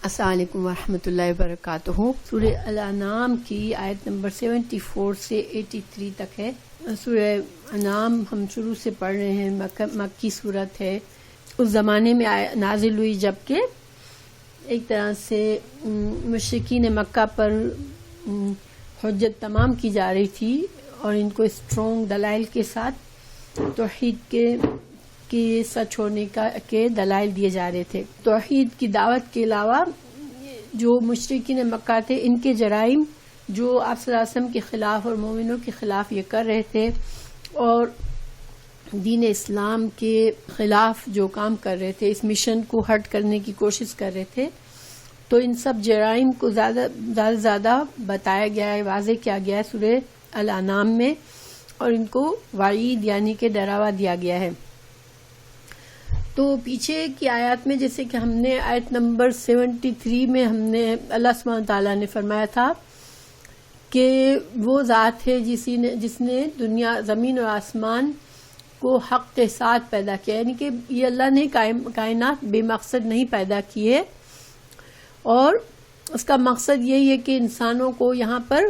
السلام علیکم ورحمۃ اللہ وبرکاتہ۔ سورہ الانعام کی آیت نمبر 74 سے 83 تک ہے۔ سورہ انعام ہم شروع سے پڑھ رہے ہیں، مکی صورت ہے۔ اس زمانے میں نازل ہوئی جبکہ ایک طرح سے مشرکین مکہ پر حجت تمام کی جا رہی تھی اور ان کو اسٹرانگ دلائل کے ساتھ توحید کے سچ ہونے کے دلائل دیے جا رہے تھے۔ توحید کی دعوت کے علاوہ جو مشرکین مکہ تھے، ان کے جرائم جو آپ صلی اللہ علیہ وسلم کے خلاف اور مومنوں کے خلاف یہ کر رہے تھے اور دین اسلام کے خلاف جو کام کر رہے تھے، اس مشن کو ہرٹ کرنے کی کوشش کر رہے تھے، تو ان سب جرائم کو زیادہ بتایا گیا ہے، واضح کیا گیا ہے سورہ الانعام میں، اور ان کو وعید یعنی کہ ڈراوا دیا گیا ہے۔ تو پیچھے کی آیات میں جیسے کہ ہم نے آیت نمبر 73 میں ہم نے اللہ سبحانہ تعالیٰ نے فرمایا تھا کہ وہ ذات ہے جس نے دنیا زمین اور آسمان کو حق کے ساتھ پیدا کیا، یعنی کہ یہ اللہ نے کائنات بے مقصد نہیں پیدا کی ہے، اور اس کا مقصد یہی ہے کہ انسانوں کو یہاں پر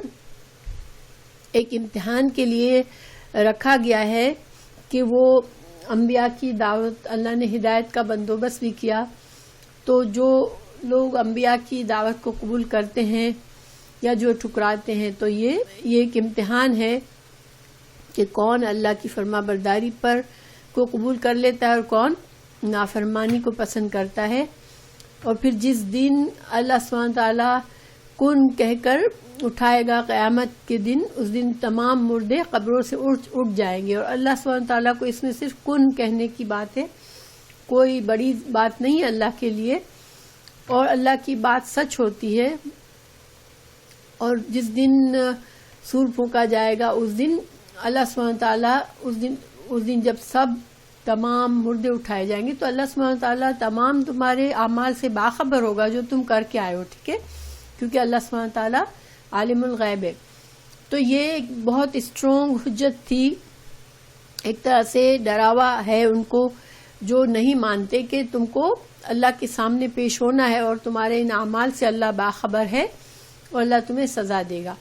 ایک امتحان کے لیے رکھا گیا ہے کہ وہ انبیاء کی دعوت، اللہ نے ہدایت کا بندوبست بھی کیا، تو جو لوگ انبیاء کی دعوت کو قبول کرتے ہیں یا جو ٹھکراتے ہیں، تو یہ ایک امتحان ہے کہ کون اللہ کی فرما برداری پر کو قبول کر لیتا ہے اور کون نافرمانی کو پسند کرتا ہے۔ اور پھر جس دن اللہ سبحانہ تعالیٰ کن کہہ کر اٹھائے گا قیامت کے دن، اس دن تمام مردے قبروں سے اٹھ جائیں گے، اور اللہ سبحانہ تعالیٰ کو اس میں صرف کن کہنے کی بات ہے، کوئی بڑی بات نہیں ہے اللہ کے لیے، اور اللہ کی بات سچ ہوتی ہے۔ اور جس دن سور پھونکا جائے گا، اس دن اللہ سبحانہ تعالیٰ اس دن جب سب تمام مردے اٹھائے جائیں گے، تو اللہ سبحانہ تعالیٰ تمام تمہارے اعمال سے باخبر ہوگا جو تم کر کے آئے ہو، ٹھیک ہے، کیونکہ اللہ سبحانہ تعالیٰ عالم الغیب ہے۔ تو یہ ایک بہت اسٹرانگ حجت تھی، ایک طرح سے ڈراوا ہے ان کو جو نہیں مانتے کہ تم کو اللہ کے سامنے پیش ہونا ہے اور تمہارے ان اعمال سے اللہ باخبر ہے اور اللہ تمہیں سزا دے گا۔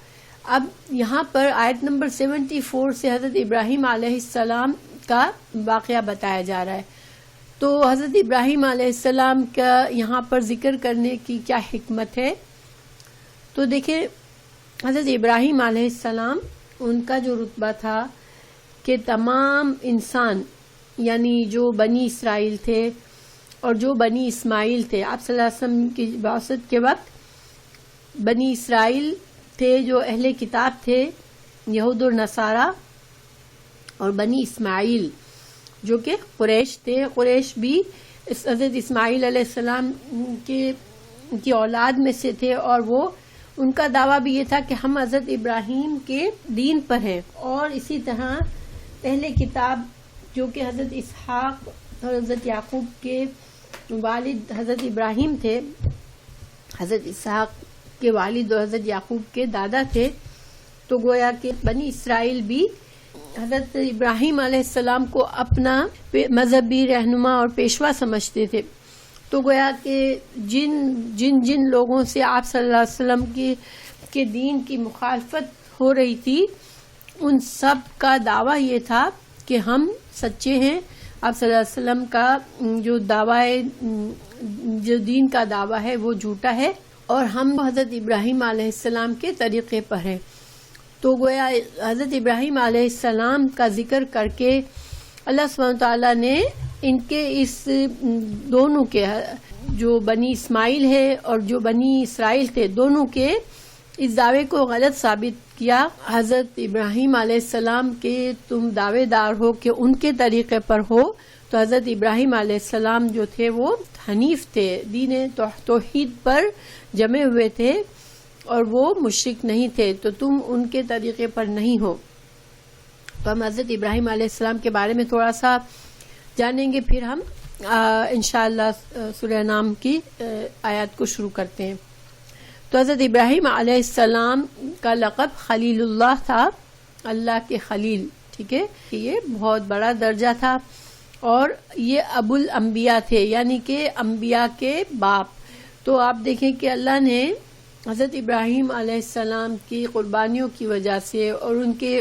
اب یہاں پر آیت نمبر 74 سے حضرت ابراہیم علیہ السلام کا واقعہ بتایا جا رہا ہے۔ تو حضرت ابراہیم علیہ السلام کا یہاں پر ذکر کرنے کی کیا حکمت ہے؟ تو دیکھیں، حضرت ابراہیم علیہ السلام، ان کا جو رتبہ تھا کہ تمام انسان یعنی جو بنی اسرائیل تھے اور جو بنی اسماعیل تھے، آپ صلی اللہ علیہ وسلم کی بعثت کے وقت بنی اسرائیل تھے جو اہل کتاب تھے، یہود اور نصارہ، اور بنی اسماعیل جو کہ قریش تھے۔ قریش بھی حضرت اسماعیل علیہ السلام کی اولاد میں سے تھے، اور وہ ان کا دعویٰ بھی یہ تھا کہ ہم حضرت ابراہیم کے دین پر ہیں۔ اور اسی طرح اہل کتاب جو کہ حضرت اسحاق اور حضرت یعقوب کے والد حضرت ابراہیم تھے، حضرت اسحاق کے والد اور حضرت یعقوب کے دادا تھے، تو گویا کہ بنی اسرائیل بھی حضرت ابراہیم علیہ السلام کو اپنا مذہبی رہنما اور پیشوا سمجھتے تھے۔ تو گویا کہ جن لوگوں سے آپ صلی اللہ علیہ وسلم کے دین کی مخالفت ہو رہی تھی، ان سب کا دعویٰ یہ تھا کہ ہم سچے ہیں، آپ صلی اللہ علیہ وسلم کا جو دعویٰ جو دین کا دعویٰ ہے وہ جھوٹا ہے، اور ہم حضرت ابراہیم علیہ السلام کے طریقے پر ہیں۔ تو گویا حضرت ابراہیم علیہ السلام کا ذکر کر کے اللہ سبحانہ تعالیٰ نے ان کے اس دونوں کے جو بنی اسماعیل ہے اور جو بنی اسرائیل تھے، دونوں کے اس دعوے کو غلط ثابت کیا۔ حضرت ابراہیم علیہ السلام کے تم دعوے دار ہو کہ ان کے طریقے پر ہو، تو حضرت ابراہیم علیہ السلام جو تھے وہ حنیف تھے، دین توحید پر جمے ہوئے تھے، اور وہ مشرک نہیں تھے، تو تم ان کے طریقے پر نہیں ہو۔ تو ہم حضرت ابراہیم علیہ السلام کے بارے میں تھوڑا سا جانیں گے، پھر ہم انشاءاللہ سورہ نام کی آیات کو شروع کرتے ہیں۔ تو حضرت ابراہیم علیہ السلام کا لقب خلیل اللہ تھا، اللہ کے خلیل، ٹھیک ہے، یہ بہت بڑا درجہ تھا، اور یہ ابو الانبیاء تھے، یعنی کہ انبیاء کے باپ۔ تو آپ دیکھیں کہ اللہ نے حضرت ابراہیم علیہ السلام کی قربانیوں کی وجہ سے اور ان کے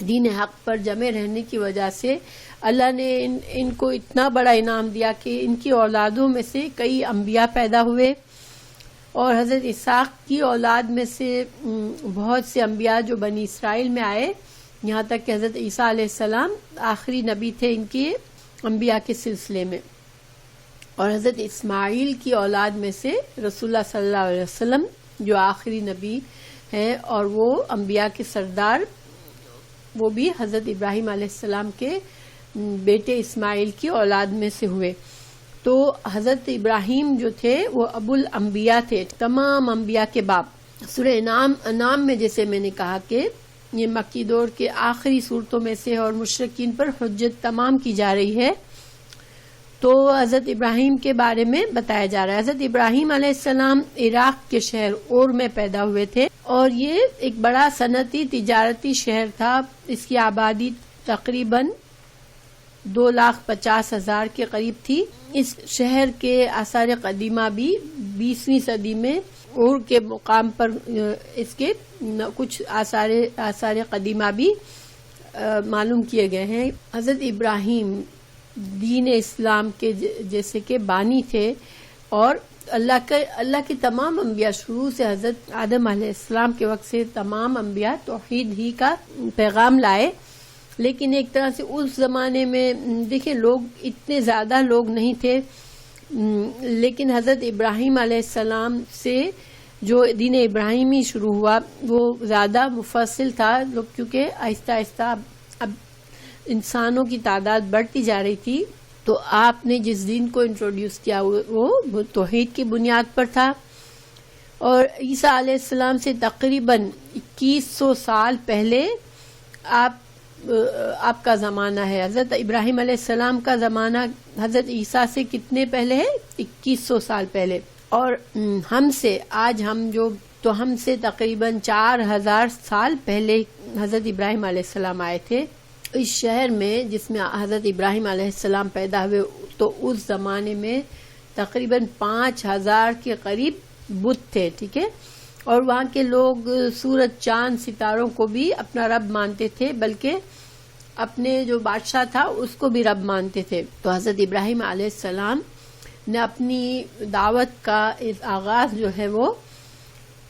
دین حق پر جمے رہنے کی وجہ سے اللہ نے ان کو اتنا بڑا انعام دیا کہ ان کی اولادوں میں سے کئی انبیاء پیدا ہوئے، اور حضرت اسحاق کی اولاد میں سے بہت سے انبیاء جو بنی اسرائیل میں آئے، یہاں تک کہ حضرت عیسیٰ علیہ السلام آخری نبی تھے ان کے انبیاء کے سلسلے میں، اور حضرت اسماعیل کی اولاد میں سے رسول اللہ صلی اللہ علیہ وسلم جو آخری نبی ہیں، اور وہ انبیاء کے سردار، وہ بھی حضرت ابراہیم علیہ السلام کے بیٹے اسماعیل کی اولاد میں سے ہوئے۔ تو حضرت ابراہیم جو تھے وہ ابو الانبیاء تھے، تمام انبیاء کے باپ۔ سورہ انعام میں جیسے میں نے کہا کہ یہ مکی دور کے آخری صورتوں میں سے اور مشرکین پر حجت تمام کی جا رہی ہے، تو حضرت ابراہیم کے بارے میں بتایا جا رہا ہے۔ حضرت ابراہیم علیہ السلام عراق کے شہر اور میں پیدا ہوئے تھے، اور یہ ایک بڑا صنعتی تجارتی شہر تھا۔ اس کی آبادی تقریباً 2,50,000 کے قریب تھی۔ اس شہر کے آثار قدیمہ بھی 20ویں صدی میں اور کے مقام پر اس کے کچھ آثار قدیمہ بھی معلوم کیے گئے ہیں۔ حضرت ابراہیم دین اسلام کے جیسے کہ بانی تھے، اور اللہ کے تمام انبیاء شروع سے حضرت آدم علیہ السلام کے وقت سے تمام انبیاء توحید ہی کا پیغام لائے، لیکن ایک طرح سے اس زمانے میں دیکھیں لوگ اتنے زیادہ لوگ نہیں تھے، لیکن حضرت ابراہیم علیہ السلام سے جو دین ابراہیمی شروع ہوا وہ زیادہ مفصل تھا، لوگ کیونکہ آہستہ آہستہ اب انسانوں کی تعداد بڑھتی جا رہی تھی، تو آپ نے جس دین کو انٹروڈیوس کیا وہ توحید کی بنیاد پر تھا۔ اور عیسیٰ علیہ السلام سے تقریباً 2100 سال پہلے آپ کا زمانہ ہے۔ حضرت ابراہیم علیہ السلام کا زمانہ حضرت عیسیٰ سے کتنے پہلے ہے؟ 2100 سال پہلے، اور ہم سے تقریباً 4000 سال پہلے حضرت ابراہیم علیہ السلام آئے تھے اس شہر میں جس میں حضرت ابراہیم علیہ السلام پیدا ہوئے۔ تو اس زمانے میں تقریباً 5000 کے قریب بت تھے، ٹھیک ہے، اور وہاں کے لوگ سورج، چاند، ستاروں کو بھی اپنا رب مانتے تھے، بلکہ اپنے جو بادشاہ تھا اس کو بھی رب مانتے تھے۔ تو حضرت ابراہیم علیہ السلام نے اپنی دعوت کا آغاز جو ہے وہ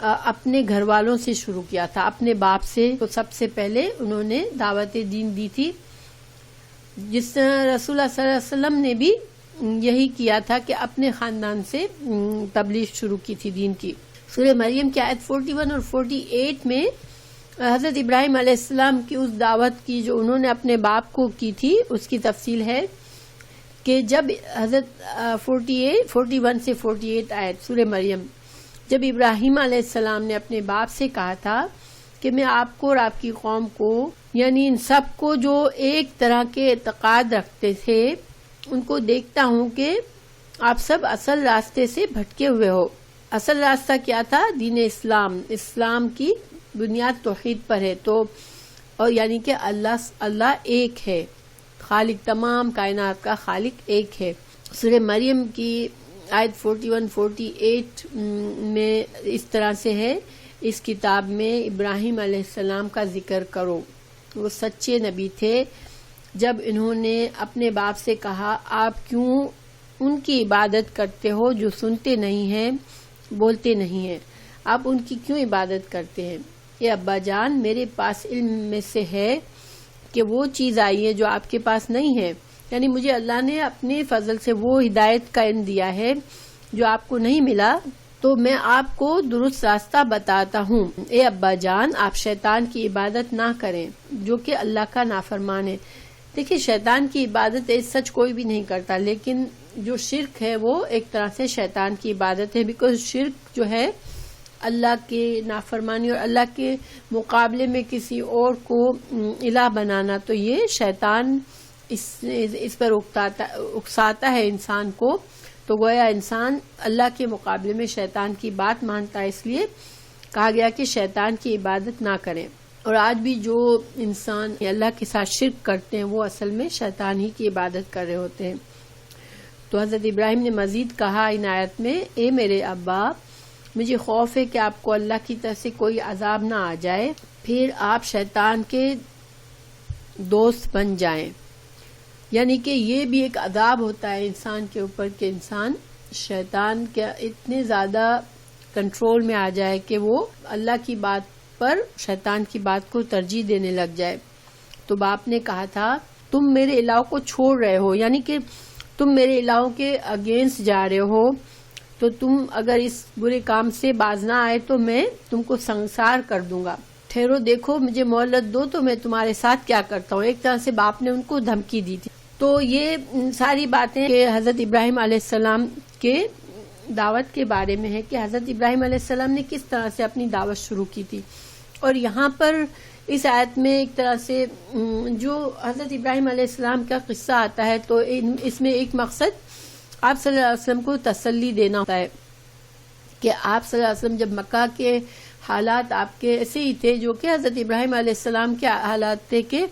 اپنے گھر والوں سے شروع کیا تھا، اپنے باپ سے۔ تو سب سے پہلے انہوں نے دعوت دین دی تھی، جس طرح رسول اللہ صلی اللہ علیہ وسلم نے بھی یہی کیا تھا کہ اپنے خاندان سے تبلیغ شروع کی تھی دین کی۔ سورہ مریم کی آیت 41 اور 48 میں حضرت ابراہیم علیہ السلام کی اس دعوت کی جو انہوں نے اپنے باپ کو کی تھی اس کی تفصیل ہے کہ جب حضرت 41 سے 48 آیت سورہ مریم، جب ابراہیم علیہ السلام نے اپنے باپ سے کہا تھا کہ میں آپ کو اور آپ کی قوم کو، یعنی ان سب کو جو ایک طرح کے اعتقاد رکھتے تھے، ان کو دیکھتا ہوں کہ آپ سب اصل راستے سے بھٹکے ہوئے ہو۔ اصل راستہ کیا تھا؟ دین اسلام کی بنیاد توحید پر ہے، تو اور یعنی کہ اللہ ایک ہے، خالق، تمام کائنات کا خالق ایک ہے۔ سورہ مریم کی آیت 41-48 میں اس طرح سے ہے، اس کتاب میں ابراہیم علیہ السلام کا ذکر کرو، وہ سچے نبی تھے۔ جب انہوں نے اپنے باپ سے کہا آپ کیوں ان کی عبادت کرتے ہو جو سنتے نہیں ہیں، بولتے نہیں ہیں، آپ ان کی کیوں عبادت کرتے ہیں؟ اے ابا جان، میرے پاس علم میں سے ہے کہ وہ چیز آئی ہے جو آپ کے پاس نہیں ہے، یعنی مجھے اللہ نے اپنے فضل سے وہ ہدایت کا علم دیا ہے جو آپ کو نہیں ملا، تو میں آپ کو درست راستہ بتاتا ہوں۔ اے ابا جان، آپ شیطان کی عبادت نہ کریں جو کہ اللہ کا نافرمان ہے۔ دیکھیں، شیطان کی عبادت سچ کوئی بھی نہیں کرتا، لیکن جو شرک ہے وہ ایک طرح سے شیطان کی عبادت ہے، بیکاز شرک جو ہے اللہ کے نافرمانی اور اللہ کے مقابلے میں کسی اور کو الہ بنانا، تو یہ شیطان اس پر اکساتا ہے انسان کو، تو گویا انسان اللہ کے مقابلے میں شیطان کی بات مانتا ہے، اس لیے کہا گیا کہ شیطان کی عبادت نہ کریں۔ اور آج بھی جو انسان اللہ کے ساتھ شرک کرتے ہیں وہ اصل میں شیطان ہی کی عبادت کر رہے ہوتے ہیں۔ تو حضرت ابراہیم نے مزید کہا ان آیت میں، اے میرے ابا، مجھے خوف ہے کہ آپ کو اللہ کی طرف سے کوئی عذاب نہ آ جائے، پھر آپ شیطان کے دوست بن جائیں. یعنی کہ یہ بھی ایک عذاب ہوتا ہے انسان کے اوپر کہ انسان شیطان کے اتنے زیادہ کنٹرول میں آ جائے کہ وہ اللہ کی بات پر شیطان کی بات کو ترجیح دینے لگ جائے. تو باپ نے کہا تھا تم میرے الہوں کو چھوڑ رہے ہو، یعنی کہ تم میرے الہوں کے اگینسٹ جا رہے ہو، تو تم اگر اس برے کام سے باز نہ آئے تو میں تم کو سنسار کر دوں گا. ٹھہرو دیکھو مجھے مہلت دو تو میں تمہارے ساتھ کیا کرتا ہوں. ایک طرح سے باپ نے ان کو دھمکی دی تھی. تو یہ ساری باتیں کہ حضرت ابراہیم علیہ السلام کے دعوت کے بارے میں ہے کہ حضرت ابراہیم علیہ السلام نے کس طرح سے اپنی دعوت شروع کی تھی. اور یہاں پر اس آیت میں ایک طرح سے جو حضرت ابراہیم علیہ السلام کا قصہ آتا ہے تو اس میں ایک مقصد آپ صلی اللہ علیہ وسلم کو تسلی دینا ہوتا ہے کہ آپ صلی اللہ علیہ وسلم جب مکہ کے حالات آپ کے ایسے ہی تھے جو کہ حضرت ابراہیم علیہ السلام کے حالات تھے کہ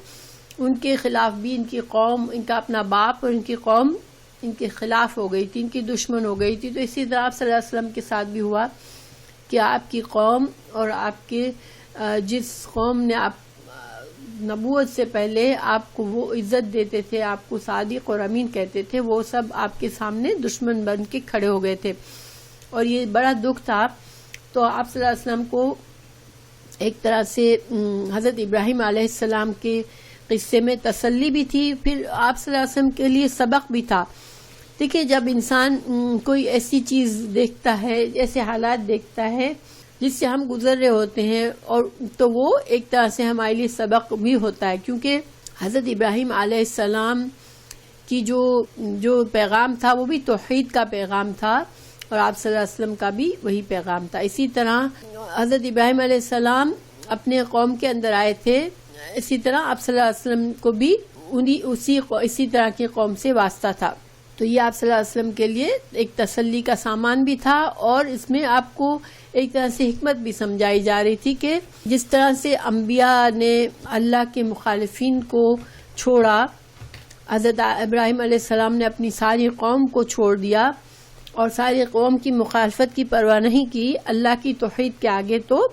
ان کے خلاف بھی ان کی قوم، ان کا اپنا باپ اور ان کی قوم ان کے خلاف ہو گئی تھی، ان کی دشمن ہو گئی تھی. تو اسی طرح آپ صلی اللہ علیہ وسلم کے ساتھ بھی ہوا کہ آپ کی قوم اور آپ کے جس قوم نے آپ نبوت سے پہلے آپ کو وہ عزت دیتے تھے، آپ کو صادق اور امین کہتے تھے، وہ سب آپ کے سامنے دشمن بن کے کھڑے ہو گئے تھے اور یہ بڑا دکھ تھا. تو آپ صلی اللہ علیہ وسلم کو ایک طرح سے حضرت ابراہیم علیہ السلام کے قصے میں تسلی بھی تھی، پھر آپ صلی اللہ علیہ وسلم کے لیے سبق بھی تھا. دیکھیں جب انسان کوئی ایسی چیز دیکھتا ہے، ایسے حالات دیکھتا ہے جس سے ہم گزر رہے ہوتے ہیں، اور تو وہ ایک طرح سے ہمارے لیے سبق بھی ہوتا ہے، کیونکہ حضرت ابراہیم علیہ السلام کی جو پیغام تھا وہ بھی توحید کا پیغام تھا اور آپ صلی اللہ علیہ وسلم کا بھی وہی پیغام تھا. اسی طرح حضرت ابراہیم علیہ السلام اپنے قوم کے اندر آئے تھے، اسی طرح آپ صلی اللہ علیہ وسلم کو بھی اسی طرح کی قوم سے واسطہ تھا. تو یہ آپ صلی اللہ علیہ وسلم کے لیے ایک تسلی کا سامان بھی تھا، اور اس میں آپ کو ایک طرح سے حکمت بھی سمجھائی جا رہی تھی کہ جس طرح سے انبیاء نے اللہ کے مخالفین کو چھوڑا، حضرت ابراہیم علیہ السلام نے اپنی ساری قوم کو چھوڑ دیا اور ساری قوم کی مخالفت کی پرواہ نہیں کی اللہ کی توحید کے آگے، تو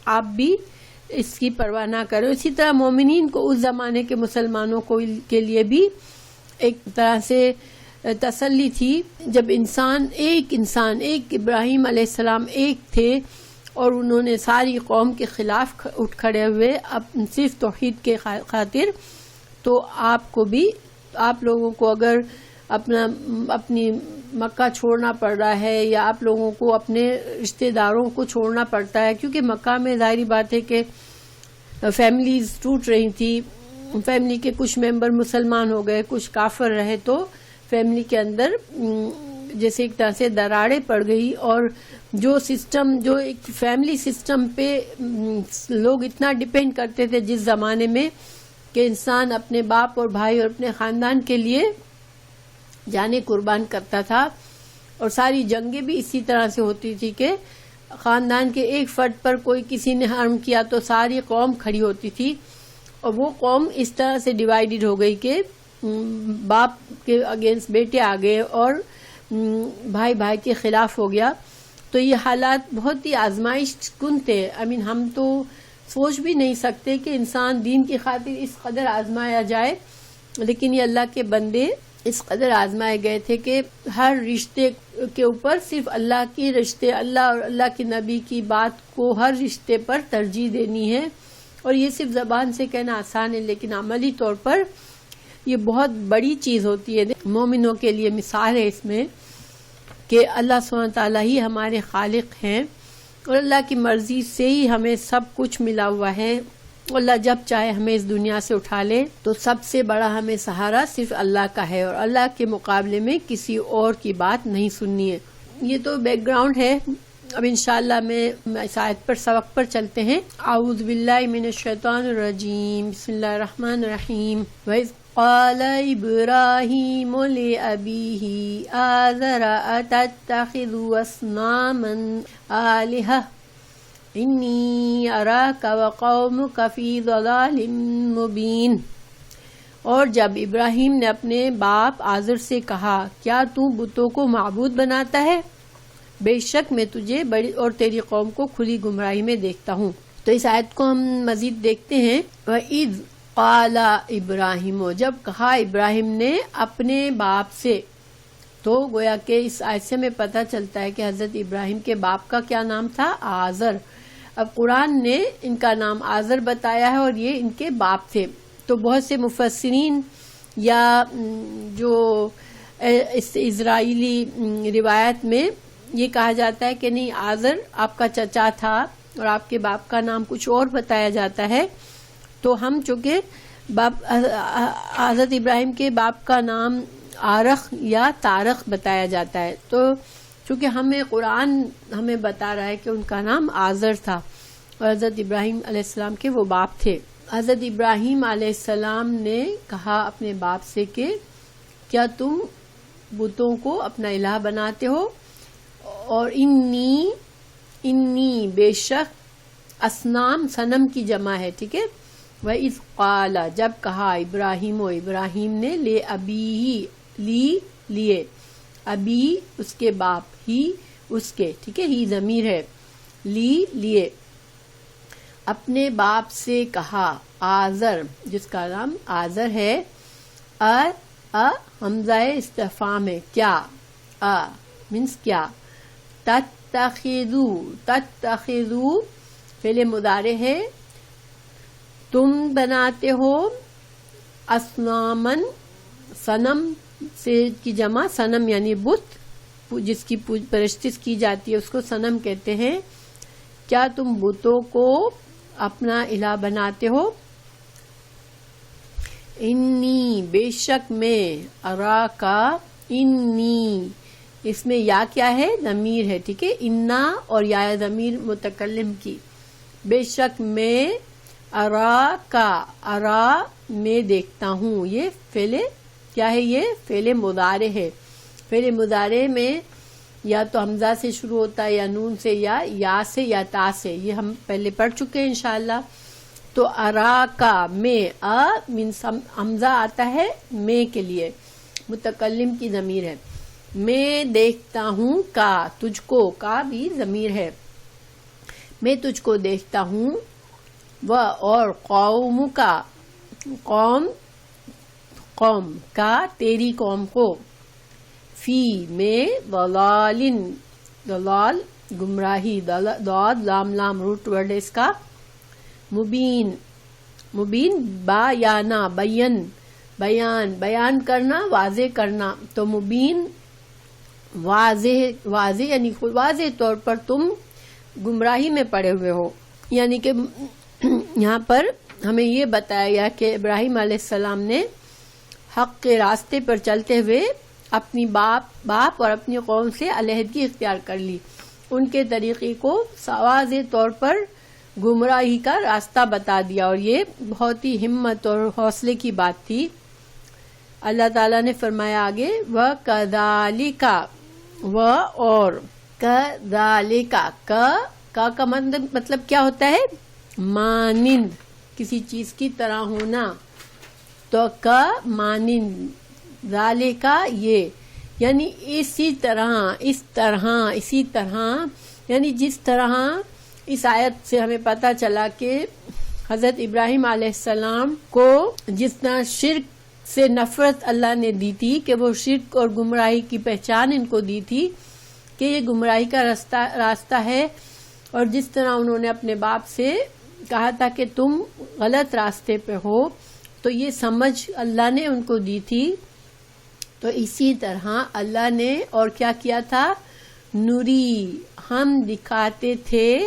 آپ بھی اس کی پرواہ نہ کریں. اسی طرح مومنین کو اس زمانے کے مسلمانوں کے لیے بھی ایک طرح سے تسلی تھی جب انسان ایک ابراہیم علیہ السلام ایک تھے اور انہوں نے ساری قوم کے خلاف اٹھ کھڑے ہوئے صرف توحید کے خاطر. تو آپ لوگوں کو اگر اپنی مکہ چھوڑنا پڑ رہا ہے یا آپ لوگوں کو اپنے رشتہ داروں کو چھوڑنا پڑتا ہے، کیونکہ مکہ میں ظاہری بات ہے کہ فیملیز ٹوٹ رہی تھی، فیملی کے کچھ ممبر مسلمان ہو گئے، کچھ کافر رہے، تو فیملی کے اندر جیسے ایک طرح سے دراڑیں پڑ گئی، اور جو ایک فیملی سسٹم پہ لوگ اتنا ڈیپینڈ کرتے تھے جس زمانے میں کہ انسان اپنے باپ اور بھائی اور اپنے خاندان کے لیے جانے قربان کرتا تھا، اور ساری جنگیں بھی اسی طرح سے ہوتی تھی کہ خاندان کے ایک فرد پر کوئی کسی نے حرم کیا تو ساری قوم کھڑی ہوتی تھی، اور وہ قوم اس طرح سے ڈیوائیڈڈ ہو گئی کہ باپ کے اگینسٹ بیٹے آ گئے اور بھائی کے خلاف ہو گیا. تو یہ حالات بہت ہی آزمائش کن تھے. ہم تو سوچ بھی نہیں سکتے کہ انسان دین کی خاطر اس قدر آزمایا جائے، لیکن یہ اللہ کے بندے اس قدر آزمائے گئے تھے کہ ہر رشتے کے اوپر صرف اللہ کی رشتے، اللہ اور اللہ کے نبی کی بات کو ہر رشتے پر ترجیح دینی ہے. اور یہ صرف زبان سے کہنا آسان ہے، لیکن عملی طور پر یہ بہت بڑی چیز ہوتی ہے. مومنوں کے لیے مثال ہے اس میں کہ اللہ سبحانہ تعالیٰ ہی ہمارے خالق ہیں، اور اللہ کی مرضی سے ہی ہمیں سب کچھ ملا ہوا ہے. اللہ جب چاہے ہمیں اس دنیا سے اٹھا لے، تو سب سے بڑا ہمیں سہارا صرف اللہ کا ہے، اور اللہ کے مقابلے میں کسی اور کی بات نہیں سننی ہے. یہ تو بیک گراؤنڈ ہے. اب انشاءاللہ میں اس آیت پر سبق پر چلتے ہیں. اعوذ باللہ من الشیطان الرجیم، بسم اللہ الرحمن الرحیم. وَإِذْ قَالَ إِبْرَاهِيمُ لِأَبِيهِ آزَرَ أَتَتَّخِذُ أَصْنَامًا آلِهَةً إِنِّي أَرَاكَ وَقَوْمَكَ فِي ضَلَالٍ مُبِينٍ. اور جب ابراہیم نے اپنے باپ آزر سے کہا کیا تو بتوں کو معبود بناتا ہے؟ بے شک میں تجھے بڑی اور تیری قوم کو کھلی گمراہی میں دیکھتا ہوں۔ تو اس آیت کو ہم مزید دیکھتے ہیں۔ وَإِذْ قَالَ إِبْرَاهِيمُ، جب کہا ابراہیم نے اپنے باپ سے، تو گویا کہ اس آیت سے ہمیں پتہ چلتا ہے کہ حضرت ابراہیم کے باپ کا کیا نام تھا؟ آزر۔ اب قرآن نے ان کا نام آزر بتایا ہے اور یہ ان کے باپ تھے۔ تو بہت سے مفسرین یا جو اسرائیلی روایت میں یہ کہا جاتا ہے کہ نہیں، آزر آپ کا چچا تھا اور آپ کے باپ کا نام کچھ اور بتایا جاتا ہے۔ تو ہم چونکہ حضرت ابراہیم کے باپ کا نام آرخ یا تارخ بتایا جاتا ہے، تو چونکہ قرآن ہمیں بتا رہا ہے کہ ان کا نام آزر تھا اور حضرت ابراہیم علیہ السلام کے وہ باپ تھے۔ حضرت ابراہیم علیہ السلام نے کہا اپنے باپ سے کہ کیا تم بتوں کو اپنا الہ بناتے ہو؟ اور انی بے شک، اصنام صنم کی جمع ہے، ٹھیک ہے۔ وَإِذْ قَالَ، جب کہا ابراہیم نے، لے ابی لیے، ابی اس کے باپ، ہی اس کے، ٹھیک ہے، ہی ضمیر ہے، لیے، اپنے باپ سے کہا، آزر جس کا نام آزر ہے، حمزہ استفہام ہے، کیا، مینس کیا، تتخذو فعل مضارع ہے، تم بناتے ہو، اصنامن صنم سے کی جمع، صنم یعنی بت، جس کی پرستش کی جاتی ہے اس کو صنم کہتے ہیں۔ کیا تم بتوں کو اپنا الہ بناتے ہو؟ انی بے شک میں، اراکا، انی اس میں یا کیا ہے؟ ضمیر ہے، ٹھیک ہے، انا اور یا ضمیر متکلم کی۔ بے شک میں، اراکا، ارا میں دیکھتا ہوں، یہ فعل کیا ہے؟ یہ فعل مضارع ہے۔ فعل مضارع میں یا تو حمزہ سے شروع ہوتا ہے یا نون سے یا سے یا تا سے، یہ ہم پہلے پڑھ چکے ہیں انشاءاللہ۔ تو اراکا میں، مینس حمزہ آتا ہے میں کے لیے، متکلم کی ضمیر ہے، میں دیکھتا ہوں، کا تجھ کو، کا بھی ضمیر ہے، میں تجھ کو دیکھتا ہوں، اور قوم کا، قوم کا تیری قوم کو، فی میں، ضلال گمراہی، ضاد لام روٹ ورڈ ہے اس کا، مبین بیان کرنا، واضح کرنا، تو مبین واضح یعنی واضح طور پر تم گمراہی میں پڑے ہوئے ہو۔ یعنی کہ یہاں پر ہمیں یہ بتایا گیا کہ ابراہیم علیہ السلام نے حق کے راستے پر چلتے ہوئے اپنی باپ اور اپنی قوم سے علیحدگی اختیار کر لی، ان کے طریقے کو واضح طور پر گمراہی کا راستہ بتا دیا، اور یہ بہت ہی ہمت اور حوصلے کی بات تھی۔ اللہ تعالیٰ نے فرمایا آگے، وَكَذَلِكَ، اور كَذَلِكَ، کا مطلب کیا ہوتا ہے؟ مانند، کسی چیز کی طرح ہونا، تو کا مانند، ذالکا یہ، یعنی اسی طرح، یعنی جس طرح اس آیت سے ہمیں پتہ چلا کہ حضرت ابراہیم علیہ السلام کو جس طرح شرک سے نفرت اللہ نے دی تھی، کہ وہ شرک اور گمراہی کی پہچان ان کو دی تھی کہ یہ گمراہی کا راستہ ہے، اور جس طرح انہوں نے اپنے باپ سے کہا تھا کہ تم غلط راستے پہ ہو، تو یہ سمجھ اللہ نے ان کو دی تھی۔ تو اسی طرح اللہ نے اور کیا کیا تھا؟ نوری، ہم دکھاتے تھے،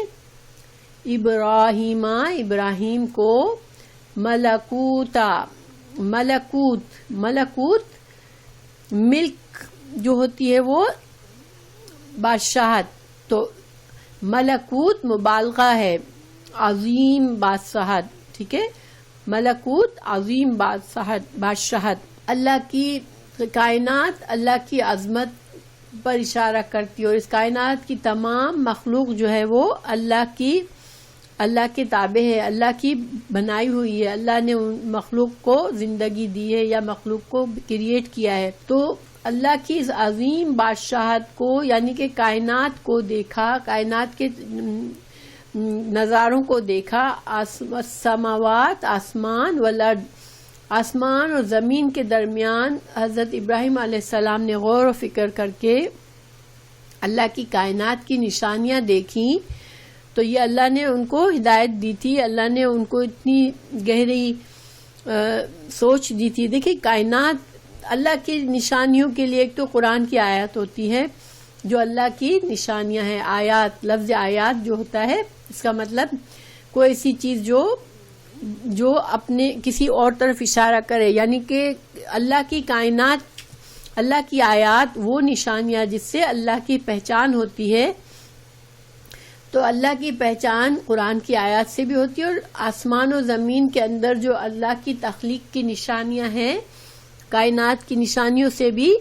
ابراہیم کو، ملکوت ملک جو ہوتی ہے وہ بادشاہت، تو ملکوت مبالغہ ہے، عظیم بادشاہت، ٹھیک ہے، ملکوت عظیم بادشاہت، اللہ کی کائنات اللہ کی عظمت پر اشارہ کرتی ہے، اور اس کائنات کی تمام مخلوق جو ہے وہ اللہ کی اللہ کے تابع ہے، اللہ کی بنائی ہوئی ہے، اللہ نے ان مخلوق کو زندگی دی ہے یا مخلوق کو کریٹ کیا ہے، تو اللہ کی اس عظیم بادشاہت کو یعنی کہ کائنات کو دیکھا، کائنات کے نظاروں کو دیکھا، سماوات آسمان والارض، آسمان اور زمین کے درمیان حضرت ابراہیم علیہ السلام نے غور و فکر کر کے اللہ کی کائنات کی نشانیاں دیکھیں، تو یہ اللہ نے ان کو ہدایت دی تھی، اللہ نے ان کو اتنی گہری سوچ دی تھی۔ دیکھیں کائنات اللہ کی نشانیوں کے لیے ایک تو قرآن کی آیات ہوتی ہے جو اللہ کی نشانیاں ہیں، آیات، لفظ آیات جو ہوتا ہے اس کا مطلب کوئی ایسی چیز جو اپنے کسی اور طرف اشارہ کرے، یعنی کہ اللہ کی کائنات، اللہ کی آیات وہ نشانیاں جس سے اللہ کی پہچان ہوتی ہے، تو اللہ کی پہچان قرآن کی آیات سے بھی ہوتی ہے، اور آسمان و زمین کے اندر جو اللہ کی تخلیق کی نشانیاں ہیں، کائنات کی نشانیوں سے بھی،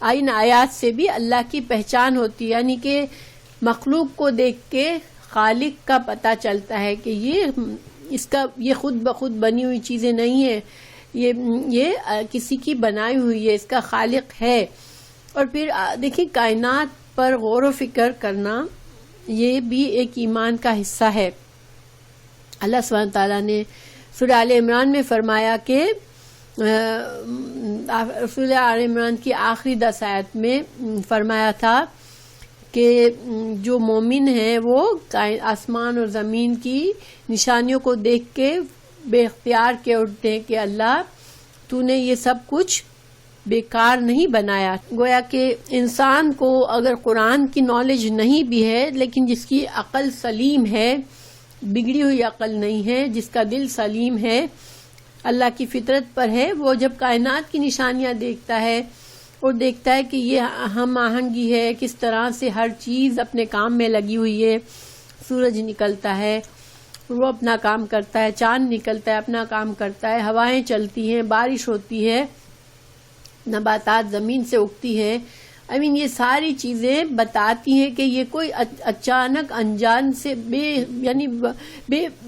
ان آیات سے بھی اللہ کی پہچان ہوتی ہے، یعنی کہ مخلوق کو دیکھ کے خالق کا پتہ چلتا ہے کہ یہ خود بخود بنی ہوئی چیزیں نہیں ہیں، یہ کسی کی بنائی ہوئی ہے، اس کا خالق ہے۔ اور پھر دیکھیں کائنات پر غور و فکر کرنا یہ بھی ایک ایمان کا حصہ ہے۔ اللہ سبحانہ تعالیٰ نے سورہ آل عمران میں فرمایا کہ سورہ آل عمران کی آخری 10 آیت میں فرمایا تھا کہ جو مومن ہیں وہ آسمان اور زمین کی نشانیوں کو دیکھ کے بے اختیار کے اٹھتے ہیں کہ اللہ تو نے یہ سب کچھ بیکار نہیں بنایا۔ گویا کہ انسان کو اگر قرآن کی نالج نہیں بھی ہے لیکن جس کی عقل سلیم ہے، بگڑی ہوئی عقل نہیں ہے، جس کا دل سلیم ہے، اللہ کی فطرت پر ہے، وہ جب کائنات کی نشانیاں دیکھتا ہے اور دیکھتا ہے کہ یہ ہم آہنگی ہے، کس طرح سے ہر چیز اپنے کام میں لگی ہوئی ہے، سورج نکلتا ہے وہ اپنا کام کرتا ہے، چاند نکلتا ہے اپنا کام کرتا ہے، ہوائیں چلتی ہیں، بارش ہوتی ہے، نباتات زمین سے اگتی ہے، یہ ساری چیزیں بتاتی ہیں کہ یہ کوئی اچانک انجان سے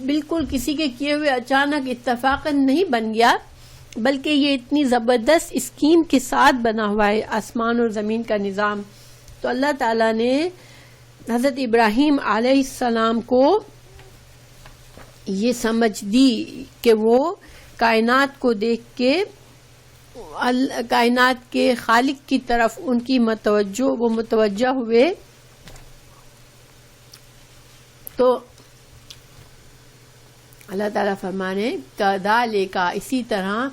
بالکل کسی کے کیے ہوئے اچانک اتفاقاً نہیں بن گیا، بلکہ یہ اتنی زبردست اسکیم کے ساتھ بنا ہوا ہے آسمان اور زمین کا نظام۔ تو اللہ تعالیٰ نے حضرت ابراہیم علیہ السلام کو یہ سمجھ دی کہ وہ کائنات کو دیکھ کے کائنات کے خالق کی طرف ان کی متوجہ ہوئے، تو اللہ تعالیٰ فرمانے کذالک، اسی طرح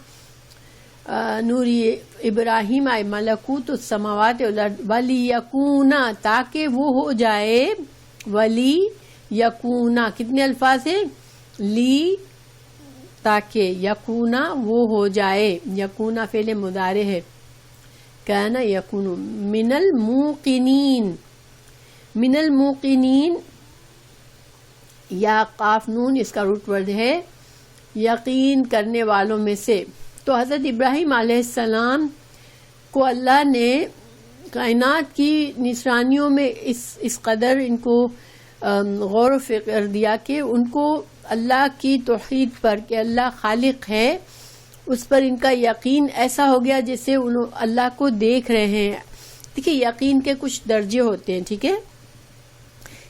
نوری ابراہیم ملکوت السماوات والارض ولیکون، تاکہ وہ ہو جائے، ولی یکون، کتنے الفاظ ہیں، لی تاکہ، یکونا وہ ہو جائے، یکونا فعل مضارع ہے، کان یکون، من الموقنین، من الموقنین یا قاف نون اس کا روٹ ورڈ ہے، یقین کرنے والوں میں سے۔ تو حضرت ابراہیم علیہ السلام کو اللہ نے کائنات کی نشانیوں میں اس قدر ان کو غور و فکر دیا کہ ان کو اللہ کی توحید پر کہ اللہ خالق ہے اس پر ان کا یقین ایسا ہو گیا جیسے اللہ کو دیکھ رہے ہیں۔ دیکھیے یقین کے کچھ درجے ہوتے ہیں، ٹھیک ہے،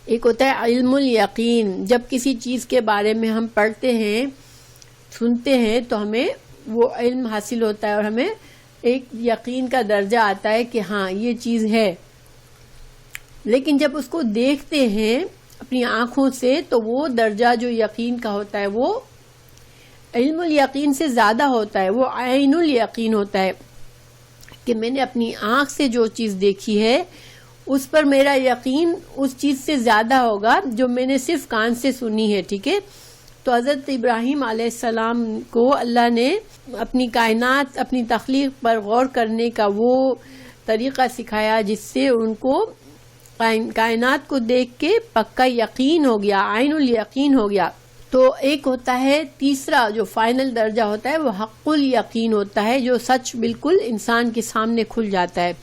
ایک ہوتا ہے علم الیقین، جب کسی چیز کے بارے میں ہم پڑھتے ہیں، سنتے ہیں تو ہمیں وہ علم حاصل ہوتا ہے اور ہمیں ایک یقین کا درجہ آتا ہے کہ ہاں یہ چیز ہے، لیکن جب اس کو دیکھتے ہیں اپنی آنکھوں سے تو وہ درجہ جو یقین کا ہوتا ہے وہ علم الیقین سے زیادہ ہوتا ہے، وہ عین الیقین ہوتا ہے کہ میں نے اپنی آنکھ سے جو چیز دیکھی ہے اس پر میرا یقین اس چیز سے زیادہ ہوگا جو میں نے صرف کان سے سنی ہے، ٹھیک ہے۔ تو حضرت ابراہیم علیہ السلام کو اللہ نے اپنی کائنات، اپنی تخلیق پر غور کرنے کا وہ طریقہ سکھایا جس سے ان کو کائنات کو دیکھ کے پکا یقین ہو گیا، عین الیقین ہو گیا۔ تو ایک ہوتا ہے تیسرا جو فائنل درجہ ہوتا ہے وہ حق الیقین ہوتا ہے، جو سچ بالکل انسان کے سامنے کھل جاتا ہے،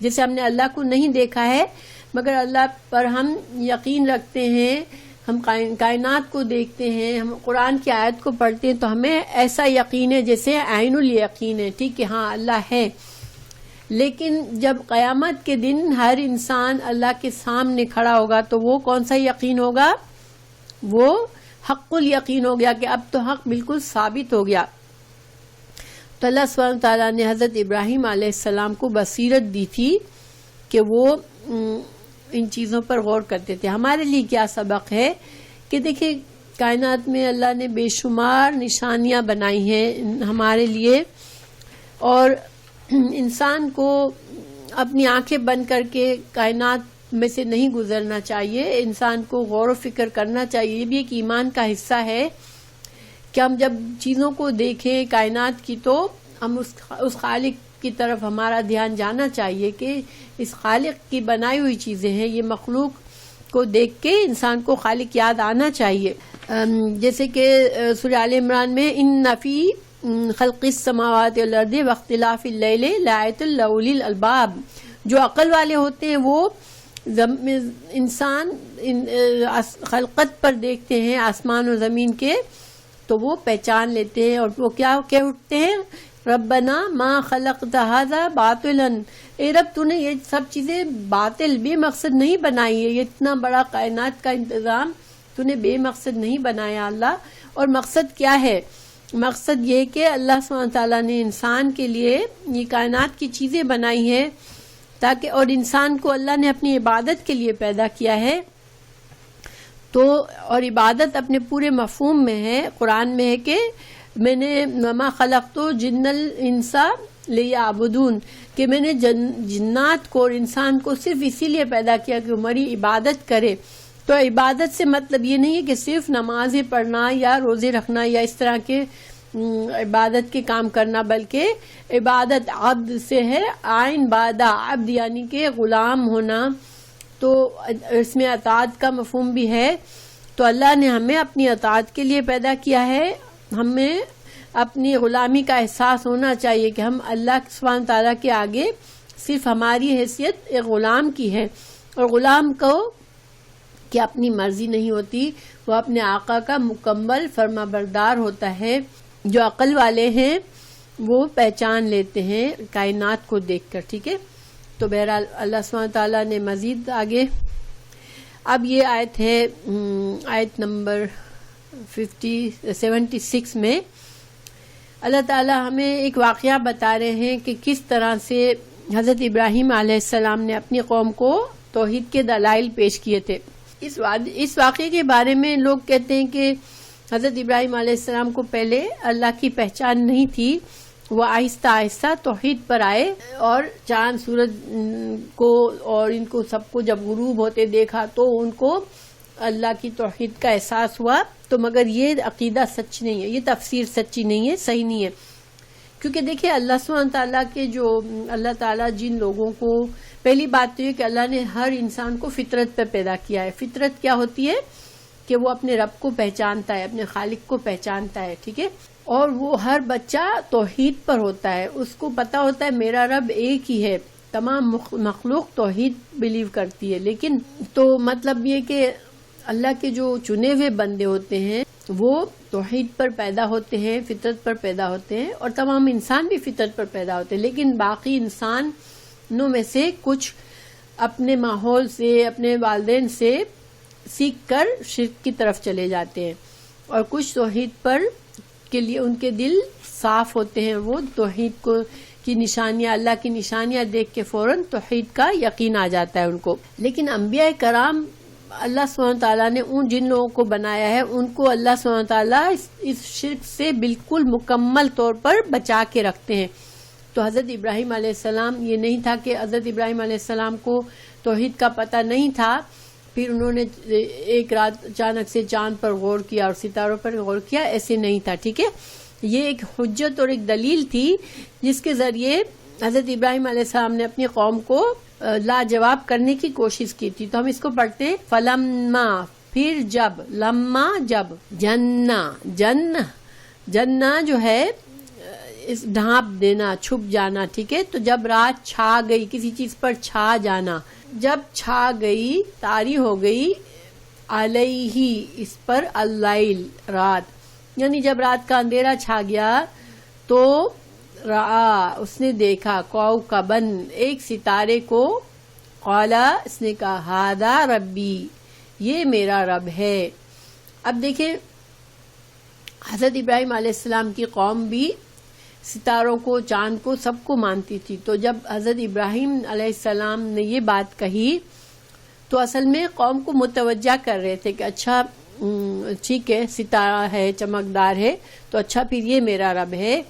جیسے ہم نے اللہ کو نہیں دیکھا ہے مگر اللہ پر ہم یقین رکھتے ہیں، ہم کائنات کو دیکھتے ہیں، ہم قرآن کی آیت کو پڑھتے ہیں تو ہمیں ایسا یقین ہے جیسے عین الیقین ہے، ٹھیک ہے، ہاں اللہ ہے. لیکن جب قیامت کے دن ہر انسان اللہ کے سامنے کھڑا ہوگا تو وہ کون سا یقین ہوگا؟ وہ حق الیقین ہو گیا کہ اب تو حق بالکل ثابت ہو گیا. تو اللہ سبحانہ تعالیٰ نے حضرت ابراہیم علیہ السلام کو بصیرت دی تھی کہ وہ ان چیزوں پر غور کرتے تھے. ہمارے لیے کیا سبق ہے کہ دیکھیں کائنات میں اللہ نے بے شمار نشانیاں بنائی ہیں ہمارے لیے، اور انسان کو اپنی آنکھیں بند کر کے کائنات میں سے نہیں گزرنا چاہیے. انسان کو غور و فکر کرنا چاہیے. یہ بھی ایک ایمان کا حصہ ہے کہ ہم جب چیزوں کو دیکھیں کائنات کی تو ہم اس خالق کی طرف ہمارا دھیان جانا چاہیے کہ اس خالق کی بنائی ہوئی چیزیں ہیں. یہ مخلوق کو دیکھ کے انسان کو خالق یاد آنا چاہیے. جیسے کہ سورہ آل عمران میں ان فی خلق السماوات والارض واختلاف اللیل لآیات لاولی الالباب، جو عقل والے ہوتے ہیں وہ انسان خلقت پر دیکھتے ہیں آسمان و زمین کے تو وہ پہچان لیتے ہیں، اور وہ کیا کہہ اٹھتے ہیں؟ ربنا ما خلقت ھذا باطلا، اے رب تو نے یہ سب چیزیں باطل بے مقصد نہیں بنائی ہے، یہ اتنا بڑا کائنات کا انتظام تو نے بے مقصد نہیں بنایا اللہ. اور مقصد کیا ہے؟ مقصد یہ کہ اللہ سبحانہ تعالیٰ نے انسان کے لیے یہ کائنات کی چیزیں بنائی ہیں تاکہ، اور انسان کو اللہ نے اپنی عبادت کے لیے پیدا کیا ہے. تو اور عبادت اپنے پورے مفہوم میں ہے، قرآن میں ہے کہ میں نے وما خلقت جن الانس لیعبدون، کہ میں نے جنات کو اور انسان کو صرف اسی لیے پیدا کیا کہ وہ ہماری عبادت کرے. تو عبادت سے مطلب یہ نہیں ہے کہ صرف نمازیں پڑھنا یا روزے رکھنا یا اس طرح کے عبادت کے کام کرنا، بلکہ عبادت عبد سے ہے، عین بادہ عبد یعنی کہ غلام ہونا. تو اس میں اطاعت کا مفہوم بھی ہے. تو اللہ نے ہمیں اپنی اطاعت کے لیے پیدا کیا ہے. ہمیں اپنی غلامی کا احساس ہونا چاہیے کہ ہم اللہ سبحانہ تعالیٰ کے آگے صرف ہماری حیثیت ایک غلام کی ہے، اور غلام کو کہ اپنی مرضی نہیں ہوتی، وہ اپنے آقا کا مکمل فرما بردار ہوتا ہے. جو عقل والے ہیں وہ پہچان لیتے ہیں کائنات کو دیکھ کر، ٹھیک ہے. تو بہرحال اللہ سبحانہ تعالیٰ نے مزید آگے، اب یہ آیت ہے آیت نمبر 76 میں اللہ تعالیٰ ہمیں ایک واقعہ بتا رہے ہیں کہ کس طرح سے حضرت ابراہیم علیہ السلام نے اپنی قوم کو توحید کے دلائل پیش کیے تھے. اس واقعے کے بارے میں لوگ کہتے ہیں کہ حضرت ابراہیم علیہ السلام کو پہلے اللہ کی پہچان نہیں تھی، وہ آہستہ آہستہ توحید پر آئے، اور چاند سورج کو اور ان کو سب کو جب غروب ہوتے دیکھا تو ان کو اللہ کی توحید کا احساس ہوا. تو مگر یہ عقیدہ سچ نہیں ہے، یہ تفسیر سچی نہیں ہے، صحیح نہیں ہے. کیونکہ دیکھیں اللہ سبحانہ تعالیٰ کے جو اللہ تعالیٰ جن لوگوں کو، پہلی بات تو یہ کہ اللہ نے ہر انسان کو فطرت پہ پیدا کیا ہے. فطرت کیا ہوتی ہے؟ کہ وہ اپنے رب کو پہچانتا ہے، اپنے خالق کو پہچانتا ہے، ٹھیک ہے. اور وہ ہر بچہ توحید پر ہوتا ہے، اس کو پتا ہوتا ہے میرا رب ایک ہی ہے. تمام مخلوق توحید بلیو کرتی ہے، لیکن تو مطلب یہ کہ اللہ کے جو چنے ہوئے بندے ہوتے ہیں وہ توحید پر پیدا ہوتے ہیں، فطرت پر پیدا ہوتے ہیں، اور تمام انسان بھی فطرت پر پیدا ہوتے ہیں. لیکن باقی انسانوں میں سے کچھ اپنے ماحول سے، اپنے والدین سے سیکھ کر شرک کی طرف چلے جاتے ہیں، اور کچھ توحید پر کے لیے ان کے دل صاف ہوتے ہیں، وہ توحید کو کی نشانیاں، اللہ کی نشانیاں دیکھ کے فوراً توحید کا یقین آ جاتا ہے ان کو. لیکن انبیاء کرام اللہ سبحانہ تعالیٰ نے جن لوگوں کو بنایا ہے ان کو اللہ سبحانہ تعالیٰ اس شرک سے بالکل مکمل طور پر بچا کے رکھتے ہیں. تو حضرت ابراہیم علیہ السلام، یہ نہیں تھا کہ حضرت ابراہیم علیہ السلام کو توحید کا پتہ نہیں تھا، پھر انہوں نے ایک رات اچانک سے چاند پر غور کیا اور ستاروں پر غور کیا، ایسے نہیں تھا، ٹھیک ہے. یہ ایک حجت اور ایک دلیل تھی جس کے ذریعے حضرت ابراہیم علیہ السلام نے اپنی قوم کو لاجواب کرنے کی کوشش کی تھی. تو ہم اس کو پڑھتے ہیں فلما، پھر جب، لما جب، جنہ جو ہے اس ڈھانپ دینا، چھپ جانا، ٹھیک ہے. تو جب رات چھا گئی، کسی چیز پر چھا جانا، جب چھا گئی، طاری ہو گئی، علیہ اس پر اللیل رات، یعنی جب رات کا اندھیرا چھا گیا تو رآ اس نے دیکھا کوکبن ایک ستارے کو، قالا اس نے کہا ہاذا ربی یہ میرا رب ہے۔ اب دیکھیں حضرت ابراہیم علیہ السلام کی قوم بھی ستاروں کو چاند کو سب کو مانتی تھی، تو جب حضرت ابراہیم علیہ السلام نے یہ بات کہی تو اصل میں قوم کو متوجہ کر رہے تھے کہ اچھا ٹھیک ہے ستارہ ہے چمکدار ہے تو اچھا پھر یہ میرا رب ہے۔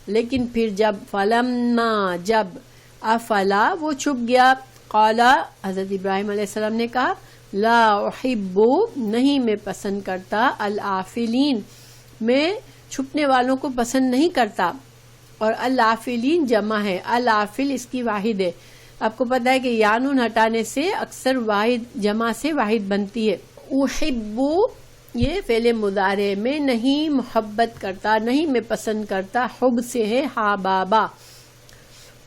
لیکن پھر جب فلما جب افلا وہ چھپ گیا، قالا حضرت ابراہیم علیہ السلام نے کہا لا احب نہیں میں پسند کرتا الآفلین میں چھپنے والوں کو پسند نہیں کرتا، اور الآفلین جمع ہے، الآفل اس کی واحد ہے۔ آپ کو پتا ہے کہ یا نون ہٹانے سے اکثر واحد جمع سے واحد بنتی ہے۔ احب یہ فعل مضارع میں نہیں محبت کرتا، نہیں میں پسند کرتا، حب سے ہے ہا بابا،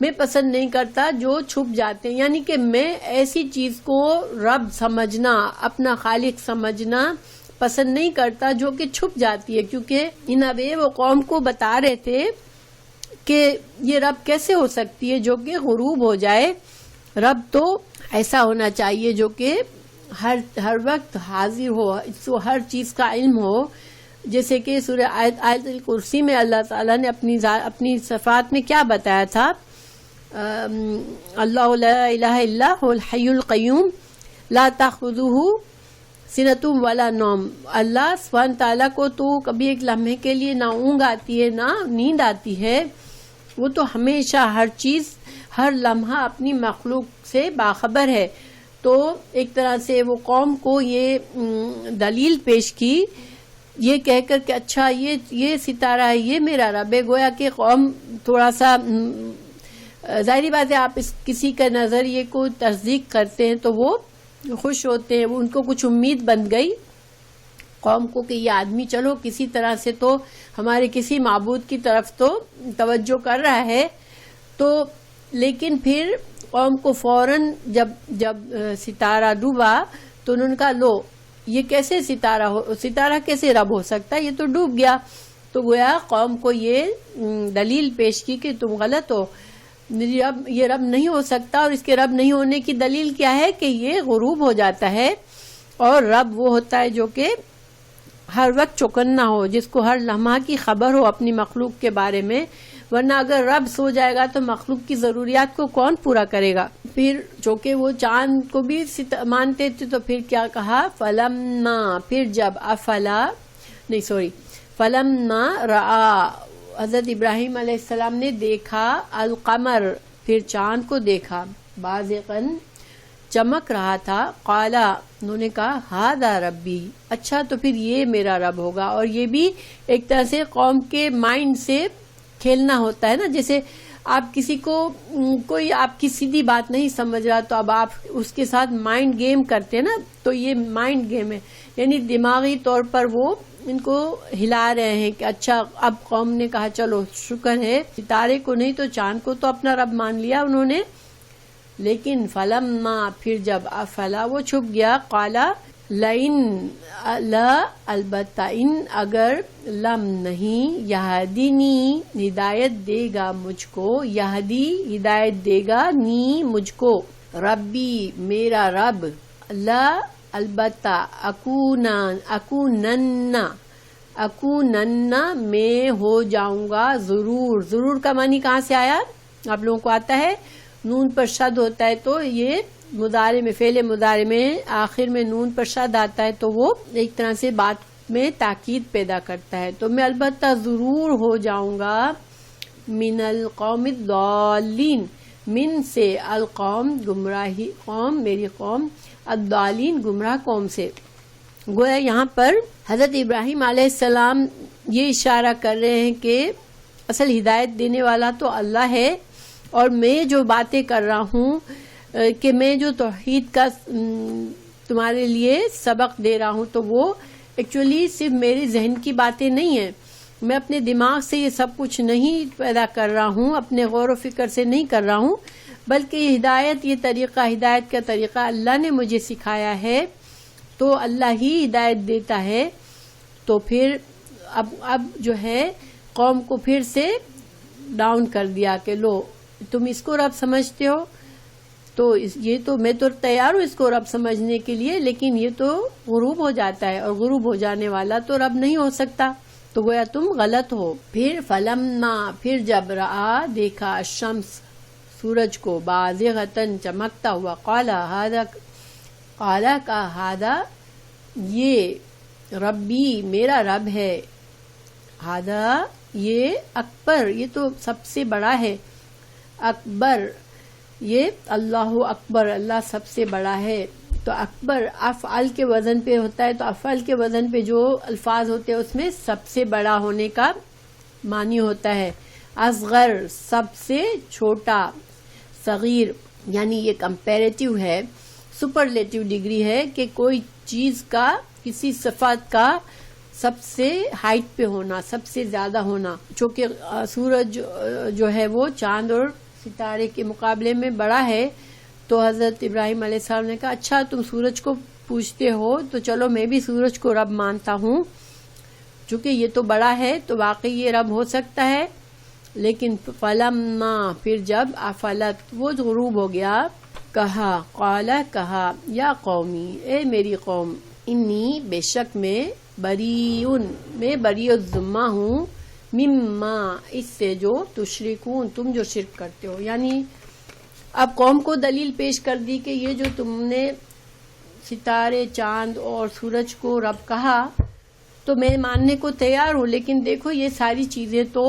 میں پسند نہیں کرتا جو چھپ جاتے ہیں، یعنی کہ میں ایسی چیز کو رب سمجھنا اپنا خالق سمجھنا پسند نہیں کرتا جو کہ چھپ جاتی ہے، کیونکہ ان ابے وہ قوم کو بتا رہے تھے کہ یہ رب کیسے ہو سکتی ہے جو کہ غروب ہو جائے، رب تو ایسا ہونا چاہیے جو کہ ہر وقت حاضر ہو، اس کو ہر چیز کا علم ہو، جیسے کہ سورہ آیت الکرسی میں اللہ تعالیٰ نے اپنی صفات میں کیا بتایا تھا، اللہ لا الہ الا هو الحی القیوم لا تاخذہ سنۃ ولا نوم، اللہ سبحانہ تعالیٰ کو تو کبھی ایک لمحے کے لیے نہ اونگ آتی ہے نہ نیند آتی ہے، وہ تو ہمیشہ ہر چیز ہر لمحہ اپنی مخلوق سے باخبر ہے۔ تو ایک طرح سے وہ قوم کو یہ دلیل پیش کی یہ کہہ کر کہ اچھا یہ ستارہ ہے یہ میرا رب ہے، گویا کہ قوم تھوڑا سا ظاہری بات ہے آپ کسی کا نظریے کو تصدیق کرتے ہیں تو وہ خوش ہوتے ہیں، ان کو کچھ امید بن گئی قوم کو کہ یہ آدمی چلو کسی طرح سے تو ہمارے کسی معبود کی طرف تو توجہ کر رہا ہے۔ تو لیکن پھر قوم کو فوراً جب ستارہ ڈوبا تو انہوں نے کہا لو یہ کیسے ستارہ کیسے رب ہو سکتا ہے، یہ تو ڈوب گیا۔ تو گویا قوم کو یہ دلیل پیش کی کہ تم غلط ہو، یہ رب نہیں ہو سکتا، اور اس کے رب نہیں ہونے کی دلیل کیا ہے کہ یہ غروب ہو جاتا ہے، اور رب وہ ہوتا ہے جو کہ ہر وقت چوکنا ہو، جس کو ہر لمحہ کی خبر ہو اپنی مخلوق کے بارے میں، ورنہ اگر رب سو جائے گا تو مخلوق کی ضروریات کو کون پورا کرے گا۔ پھر چونکہ وہ چاند کو بھی مانتے تھے تو پھر کیا کہا فلما پھر جب فلما رآ حضرت ابراہیم علیہ السلام نے دیکھا القمر پھر چاند کو دیکھا بازغاً چمک رہا تھا، قالا انہوں نے کہا ہاذا ربی اچھا تو پھر یہ میرا رب ہوگا۔ اور یہ بھی ایک طرح سے قوم کے مائنڈ سے کھیلنا ہوتا ہے نا، جیسے آپ کسی کو کوئی آپ کی سیدھی بات نہیں سمجھ رہا تو اب آپ اس کے ساتھ مائنڈ گیم کرتے ہیں نا، تو یہ مائنڈ گیم ہے، یعنی دماغی طور پر وہ ان کو ہلا رہے ہیں کہ اچھا اب قوم نے کہا چلو شکر ہے ستارے کو نہیں تو چاند کو تو اپنا رب مان لیا انہوں نے۔ لیکن فلما پھر جب افلا وہ چھپ گیا، قالا لئن لا البتہ ان اگر لم نہیں یہدینی ہدایت دے گا مجھ کو، یہدی ہدایت دے گا نی مجھ کو، ربی میرا رب، لا البتہ اکونن میں ہو جاؤں گا، ضرور کا معنی کہاں سے آیا آپ لوگوں کو آتا ہے، نون پر شد ہوتا ہے تو یہ مضارع میں فعل مضارع میں آخر میں نون پر شد آتا ہے تو وہ ایک طرح سے بات میں تاکید پیدا کرتا ہے، تو میں البتہ ضرور ہو جاؤں گا من القوم الضالین، من سے القوم گمراہی قوم میری قوم، الضالین گمراہ قوم سے۔ گویا یہاں پر حضرت ابراہیم علیہ السلام یہ اشارہ کر رہے ہیں کہ اصل ہدایت دینے والا تو اللہ ہے، اور میں جو باتیں کر رہا ہوں کہ میں جو توحید کا تمہارے لیے سبق دے رہا ہوں تو وہ ایکچولی صرف میرے ذہن کی باتیں نہیں ہیں، میں اپنے دماغ سے یہ سب کچھ نہیں پیدا کر رہا ہوں، اپنے غور و فکر سے نہیں کر رہا ہوں، بلکہ یہ ہدایت کا طریقہ اللہ نے مجھے سکھایا ہے، تو اللہ ہی ہدایت دیتا ہے. تو پھر اب جو ہے قوم کو پھر سے ڈاؤن کر دیا کہ لو تم اس کو رب سمجھتے ہو، تو یہ تو میں تو تیار ہوں اس کو رب سمجھنے کے لیے، لیکن یہ تو غروب ہو جاتا ہے اور غروب ہو جانے والا تو رب نہیں ہو سکتا، تو گویا تم غلط ہو. پھر فلما، پھر جب رآ دیکھا، الشمس سورج کو، بازغتاً چمکتا ہوا، قالا کا ہادا یہ ربی میرا رب ہے، ہادا یہ اکبر یہ تو سب سے بڑا ہے، اکبر یہ اللہ اکبر اللہ سب سے بڑا ہے. تو اکبر افعال کے وزن پہ ہوتا ہے، تو افعال کے وزن پہ جو الفاظ ہوتے ہیں اس میں سب سے بڑا ہونے کا معنی ہوتا ہے. اصغر سب سے چھوٹا، صغیر یعنی یہ کمپیریٹیو ہے، سپرلیٹیو ڈگری ہے کہ کوئی چیز کا، کسی صفات کا سب سے ہائٹ پہ ہونا، سب سے زیادہ ہونا. چونکہ سورج جو ہے وہ چاند اور ستارے کے مقابلے میں بڑا ہے، تو حضرت ابراہیم علیہ السلام نے کہا اچھا تم سورج کو پوچھتے ہو تو چلو میں بھی سورج کو رب مانتا ہوں، چونکہ یہ تو بڑا ہے تو واقعی یہ رب ہو سکتا ہے. لیکن فلما، پھر جب افلت وہ غروب ہو گیا، کہا، قالا کہا، یا قومی اے میری قوم، انی بے شک میں، بریئن میں بری الذمہ ہوں، مما اس سے جو تشرکون تم جو شرک کرتے ہو. یعنی اب قوم کو دلیل پیش کر دی کہ یہ جو تم نے ستارے، چاند اور سورج کو رب کہا تو میں ماننے کو تیار ہوں، لیکن دیکھو یہ ساری چیزیں تو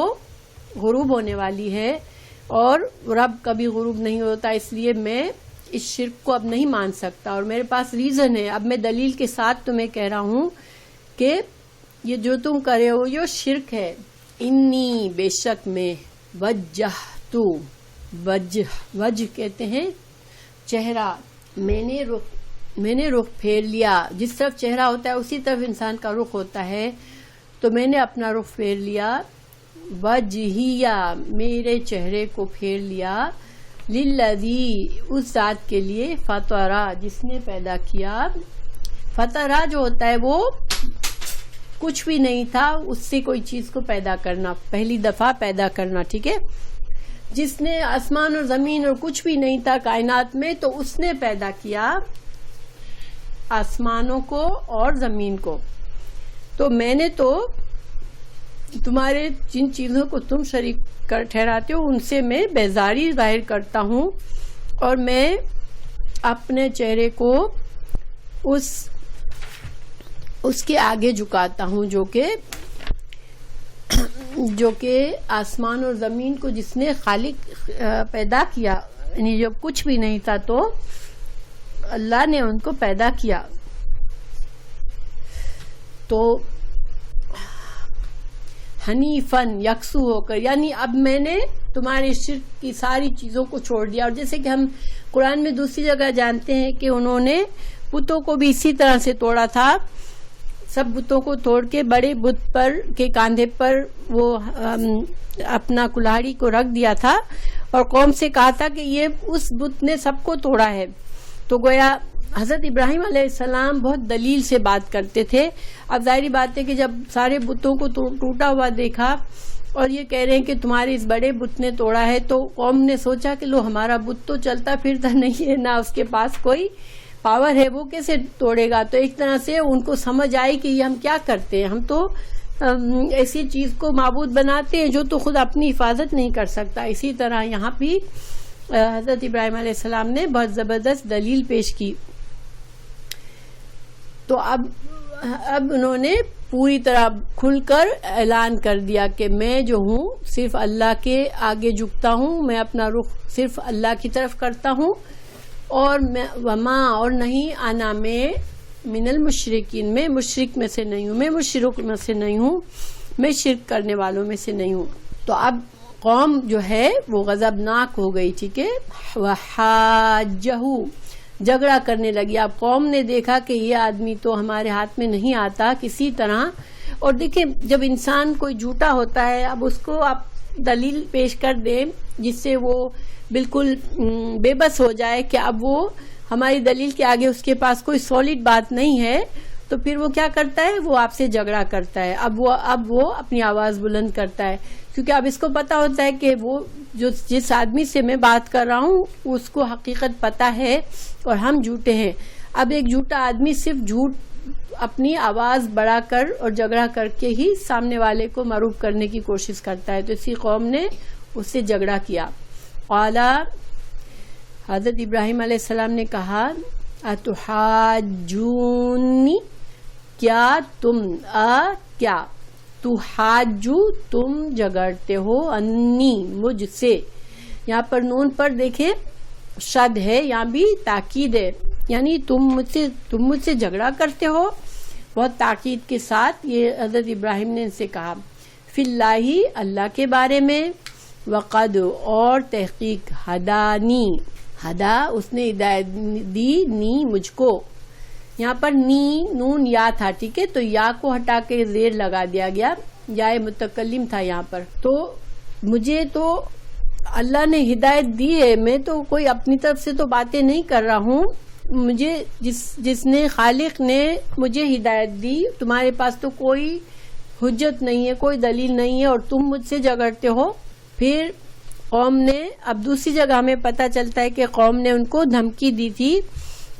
غروب ہونے والی ہے اور رب کبھی غروب نہیں ہوتا، اس لیے میں اس شرک کو اب نہیں مان سکتا اور میرے پاس ریزن ہے. اب میں دلیل کے ساتھ تمہیں کہہ رہا ہوں کہ یہ جو تم کر رہے ہو یہ شرک ہے. انی بے شک میں، وجہتو، وجہ کہتے ہیں چہرہ، میں نے رخ پھیر لیا، جس طرف چہرہ ہوتا ہے اسی طرف انسان کا رخ ہوتا ہے، تو میں نے اپنا رخ پھیر لیا، وجہیہ میرے چہرے کو پھیر لیا، للذی اس ذات کے لیے، فطرہ جس نے پیدا کیا. فطرہ جو ہوتا ہے وہ کچھ بھی نہیں تھا، اس سے کوئی چیز کو پیدا کرنا، پہلی دفعہ پیدا کرنا، ٹھیک ہے. جس نے آسمان اور زمین اور کچھ بھی نہیں تھا کائنات میں، تو اس نے پیدا کیا آسمانوں کو اور زمین کو. تو میں نے تو تمہارے جن چیزوں کو تم شریک ٹھہراتے ہو ان سے میں بیزاری ظاہر کرتا ہوں، اور میں اپنے چہرے کو اس کے آگے جھکاتا ہوں جو کہ آسمان اور زمین کو جس نے خالق پیدا کیا، یعنی جب کچھ بھی نہیں تھا تو اللہ نے ان کو پیدا کیا. تو حنیفن یکسو ہو کر، یعنی اب میں نے تمہارے شرک کی ساری چیزوں کو چھوڑ دیا. اور جیسے کہ ہم قرآن میں دوسری جگہ جانتے ہیں کہ انہوں نے بتوں کو بھی اسی طرح سے توڑا تھا، سب بتوں کو توڑ کے بڑے بت پر کے کاندھے پر وہ اپنا کلاڑی کو رکھ دیا تھا اور قوم سے کہا تھا کہ یہ اس بت نے سب کو توڑا ہے. تو گویا حضرت ابراہیم علیہ السلام بہت دلیل سے بات کرتے تھے. اب ظاہری بات ہے کہ جب سارے بتوں کو ٹوٹا ہوا دیکھا اور یہ کہہ رہے ہیں کہ تمہارے اس بڑے بت نے توڑا ہے، تو قوم نے سوچا کہ لو ہمارا بت تو چلتا پھرتا نہیں ہے، نہ اس کے پاس کوئی پاور ہے، وہ کیسے توڑے گا. تو ایک طرح سے ان کو سمجھ آئی کہ یہ ہم کیا کرتے ہیں، ہم تو ایسی چیز کو معبود بناتے ہیں جو تو خود اپنی حفاظت نہیں کر سکتا. اسی طرح یہاں بھی حضرت ابراہیم علیہ السلام نے بہت زبردست دلیل پیش کی. تو اب انہوں نے پوری طرح کھل کر اعلان کر دیا کہ میں جو ہوں صرف اللہ کے آگے جھکتا ہوں، میں اپنا رخ صرف اللہ کی طرف کرتا ہوں، اور میں وما اور نہیں آنا میں من المشرکین، میں مشرک میں سے نہیں ہوں، میں مشرک میں سے نہیں ہوں، میں شرک کرنے والوں میں سے نہیں ہوں. تو اب قوم جو ہے وہ غضبناک ہو گئی، ٹھیک ہے. وحاجہ جھگڑا کرنے لگی. اب قوم نے دیکھا کہ یہ آدمی تو ہمارے ہاتھ میں نہیں آتا کسی طرح. اور دیکھیں جب انسان کوئی جھوٹا ہوتا ہے، اب اس کو آپ دلیل پیش کر دیں جس سے وہ بالکل بے بس ہو جائے کہ اب وہ ہماری دلیل کے آگے اس کے پاس کوئی سالڈ بات نہیں ہے تو پھر وہ کیا کرتا ہے, وہ آپ سے جھگڑا کرتا ہے. اب وہ اپنی آواز بلند کرتا ہے کیونکہ اب اس کو پتا ہوتا ہے کہ وہ جس آدمی سے میں بات کر رہا ہوں اس کو حقیقت پتا ہے اور ہم جھوٹے ہیں. اب ایک جھوٹا آدمی صرف جھوٹ اپنی آواز بڑھا کر اور جھگڑا کر کے ہی سامنے والے کو معروف کرنے کی کوشش کرتا ہے. تو اسی قوم نے اس سے جھگڑا کیا. قالا, حضرت ابراہیم علیہ السلام نے کہا, اتحاجونی, کیا تم کیا تحاجو تم جھگڑتے ہو, انی مجھ سے. یہاں پر نون پر دیکھیں شد ہے, یہاں بھی تاکید ہے, یعنی تم مجھ سے جھگڑا کرتے ہو. بہت تاکید کے ساتھ یہ حضرت ابراہیم نے ان سے کہا. فی اللہ, اللہ کے بارے میں, وقد, اور تحقیق, ہدانی, ہدا اس نے ہدایت دی, نی مجھ کو. یہاں پر نی نون یا تھا, ٹھیک ہے, تو یا کو ہٹا کے زیر لگا دیا گیا, یا متکلم تھا یہاں پر. تو مجھے تو اللہ نے ہدایت دی ہے, میں تو کوئی اپنی طرف سے تو باتیں نہیں کر رہا ہوں. مجھے جس نے خالق نے مجھے ہدایت دی, تمہارے پاس تو کوئی حجت نہیں ہے, کوئی دلیل نہیں ہے, اور تم مجھ سے جھگڑتے ہو. پھر قوم نے, اب دوسری جگہ ہمیں پتہ چلتا ہے کہ قوم نے ان کو دھمکی دی تھی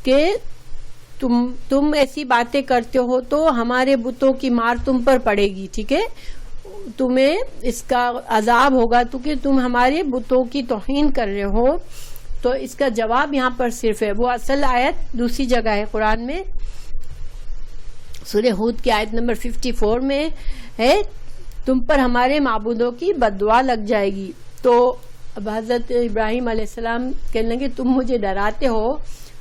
کہ تم ایسی باتیں کرتے ہو تو ہمارے بتوں کی مار تم پر پڑے گی, ٹھیک ہے, تمہیں اس کا عذاب ہوگا کیونکہ تم ہمارے بتوں کی توہین کر رہے ہو. تو اس کا جواب یہاں پر صرف ہے, وہ اصل آیت دوسری جگہ ہے قرآن میں, سورہ ہود کی آیت نمبر 54 میں ہے, تم پر ہمارے معبودوں کی بددعا لگ جائے گی. تو اب حضرت ابراہیم علیہ السلام کہنے لگے تم مجھے ڈراتے ہو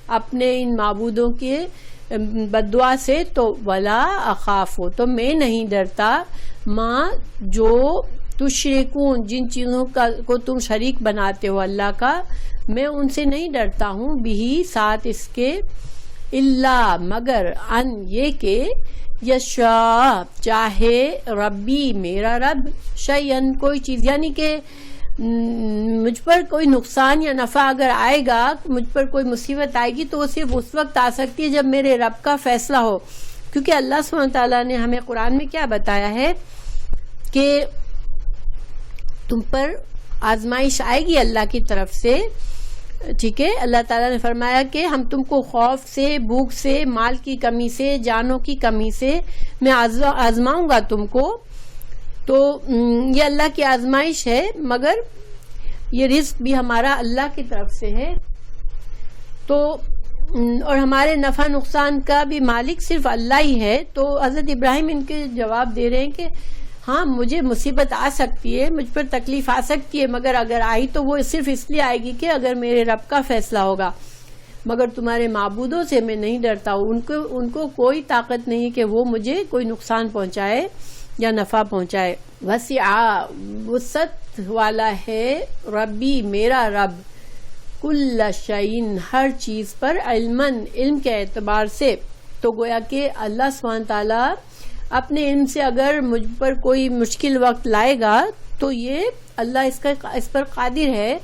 اپنے ان معبودوں کے بددعا سے, تو ولا اخاف ہو, تو میں نہیں ڈرتا, ماں جو تشرکون, جن چیزوں کو تم شریک بناتے ہو اللہ کا, میں ان سے نہیں ڈرتا ہوں, بھی ساتھ اس کے, اللہ مگر, ان یہ کہ, یشاء چاہے, ربی میرا رب, شیئن کوئی چیز, یعنی کہ مجھ پر کوئی نقصان یا نفع اگر آئے گا, مجھ پر کوئی مصیبت آئے گی تو وہ صرف اس وقت آ سکتی ہے جب میرے رب کا فیصلہ ہو. کیونکہ اللہ سبحانہ وتعالیٰ نے ہمیں قرآن میں کیا بتایا ہے کہ تم پر آزمائش آئے گی اللہ کی طرف سے, ٹھیک ہے. اللہ تعالیٰ نے فرمایا کہ ہم تم کو خوف سے, بھوک سے, مال کی کمی سے, جانوں کی کمی سے میں آزماؤں گا تم کو. تو یہ اللہ کی آزمائش ہے, مگر یہ رزق بھی ہمارا اللہ کی طرف سے ہے. تو اور ہمارے نفع نقصان کا بھی مالک صرف اللہ ہی ہے. تو حضرت ابراہیم ان کے جواب دے رہے ہیں کہ ہاں مجھے مصیبت آ سکتی ہے, مجھ پر تکلیف آ سکتی ہے, مگر اگر آئی تو وہ صرف اس لیے آئے گی کہ اگر میرے رب کا فیصلہ ہوگا. مگر تمہارے معبودوں سے میں نہیں ڈرتا ہوں, ان کو کوئی طاقت نہیں کہ وہ مجھے کوئی نقصان پہنچائے یا نفع پہنچائے. وسع, وسعت والا ہے, ربی میرا رب, کل شیء ہر چیز پر, علم کے اعتبار سے. تو گویا کہ اللہ سبحانہ تعالیٰ اپنے علم سے اگر مجھ پر کوئی مشکل وقت لائے گا تو یہ اللہ اس پر قادر ہے,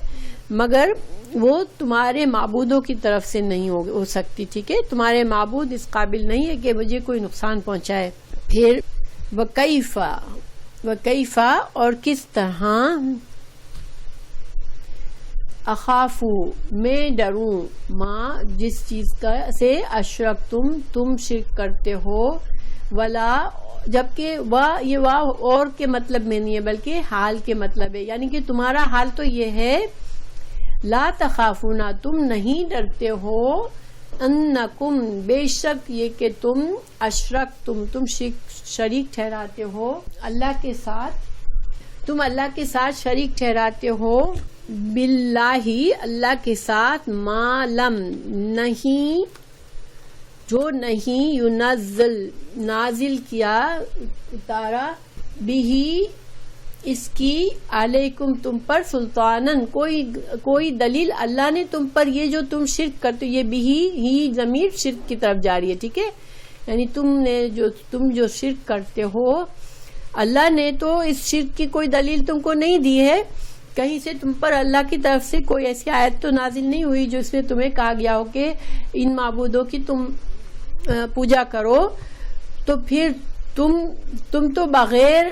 مگر وہ تمہارے معبودوں کی طرف سے نہیں ہو سکتی, ٹھیک ہے. تمہارے معبود اس قابل نہیں ہے کہ مجھے کوئی نقصان پہنچائے. پھر وکیفا, اور کس طرح, اخافو میں ڈروں, ماں جس چیز کا سے اشرک تم شرک کرتے ہو, ولا, جبکہ یہ وا اور کے مطلب میں نہیں ہے بلکہ حال کے مطلب ہے, یعنی کہ تمہارا حال تو یہ ہے, لا تخافونا, تم نہیں ڈرتے ہو, انکم, بے شک یہ کہ تم, تم شریک ٹھہراتے ہو اللہ کے ساتھ, تم اللہ کے ساتھ شریک ٹھہراتے ہو, باللہ, اللہ کے ساتھ, ما لم, نہیں, جو نہیں, ینزل, نازل کیا, اتارا, بھی, اس کی, علیکم, تم پر, سلطانن, کوئی دلیل اللہ نے تم پر, یہ جو تم شرک کرتے ہو, یہ بھی ہی ضمیر شرک کی طرف جاری ہے, ٹھیک ہے. یعنی تم جو شرک کرتے ہو, اللہ نے تو اس شرک کی کوئی دلیل تم کو نہیں دی ہے, کہیں سے تم پر اللہ کی طرف سے کوئی ایسی آیت تو نازل نہیں ہوئی جو اس میں تمہیں کہا گیا ہو کہ ان معبودوں کی تم پوجا کرو، تو پھر تم تو بغیر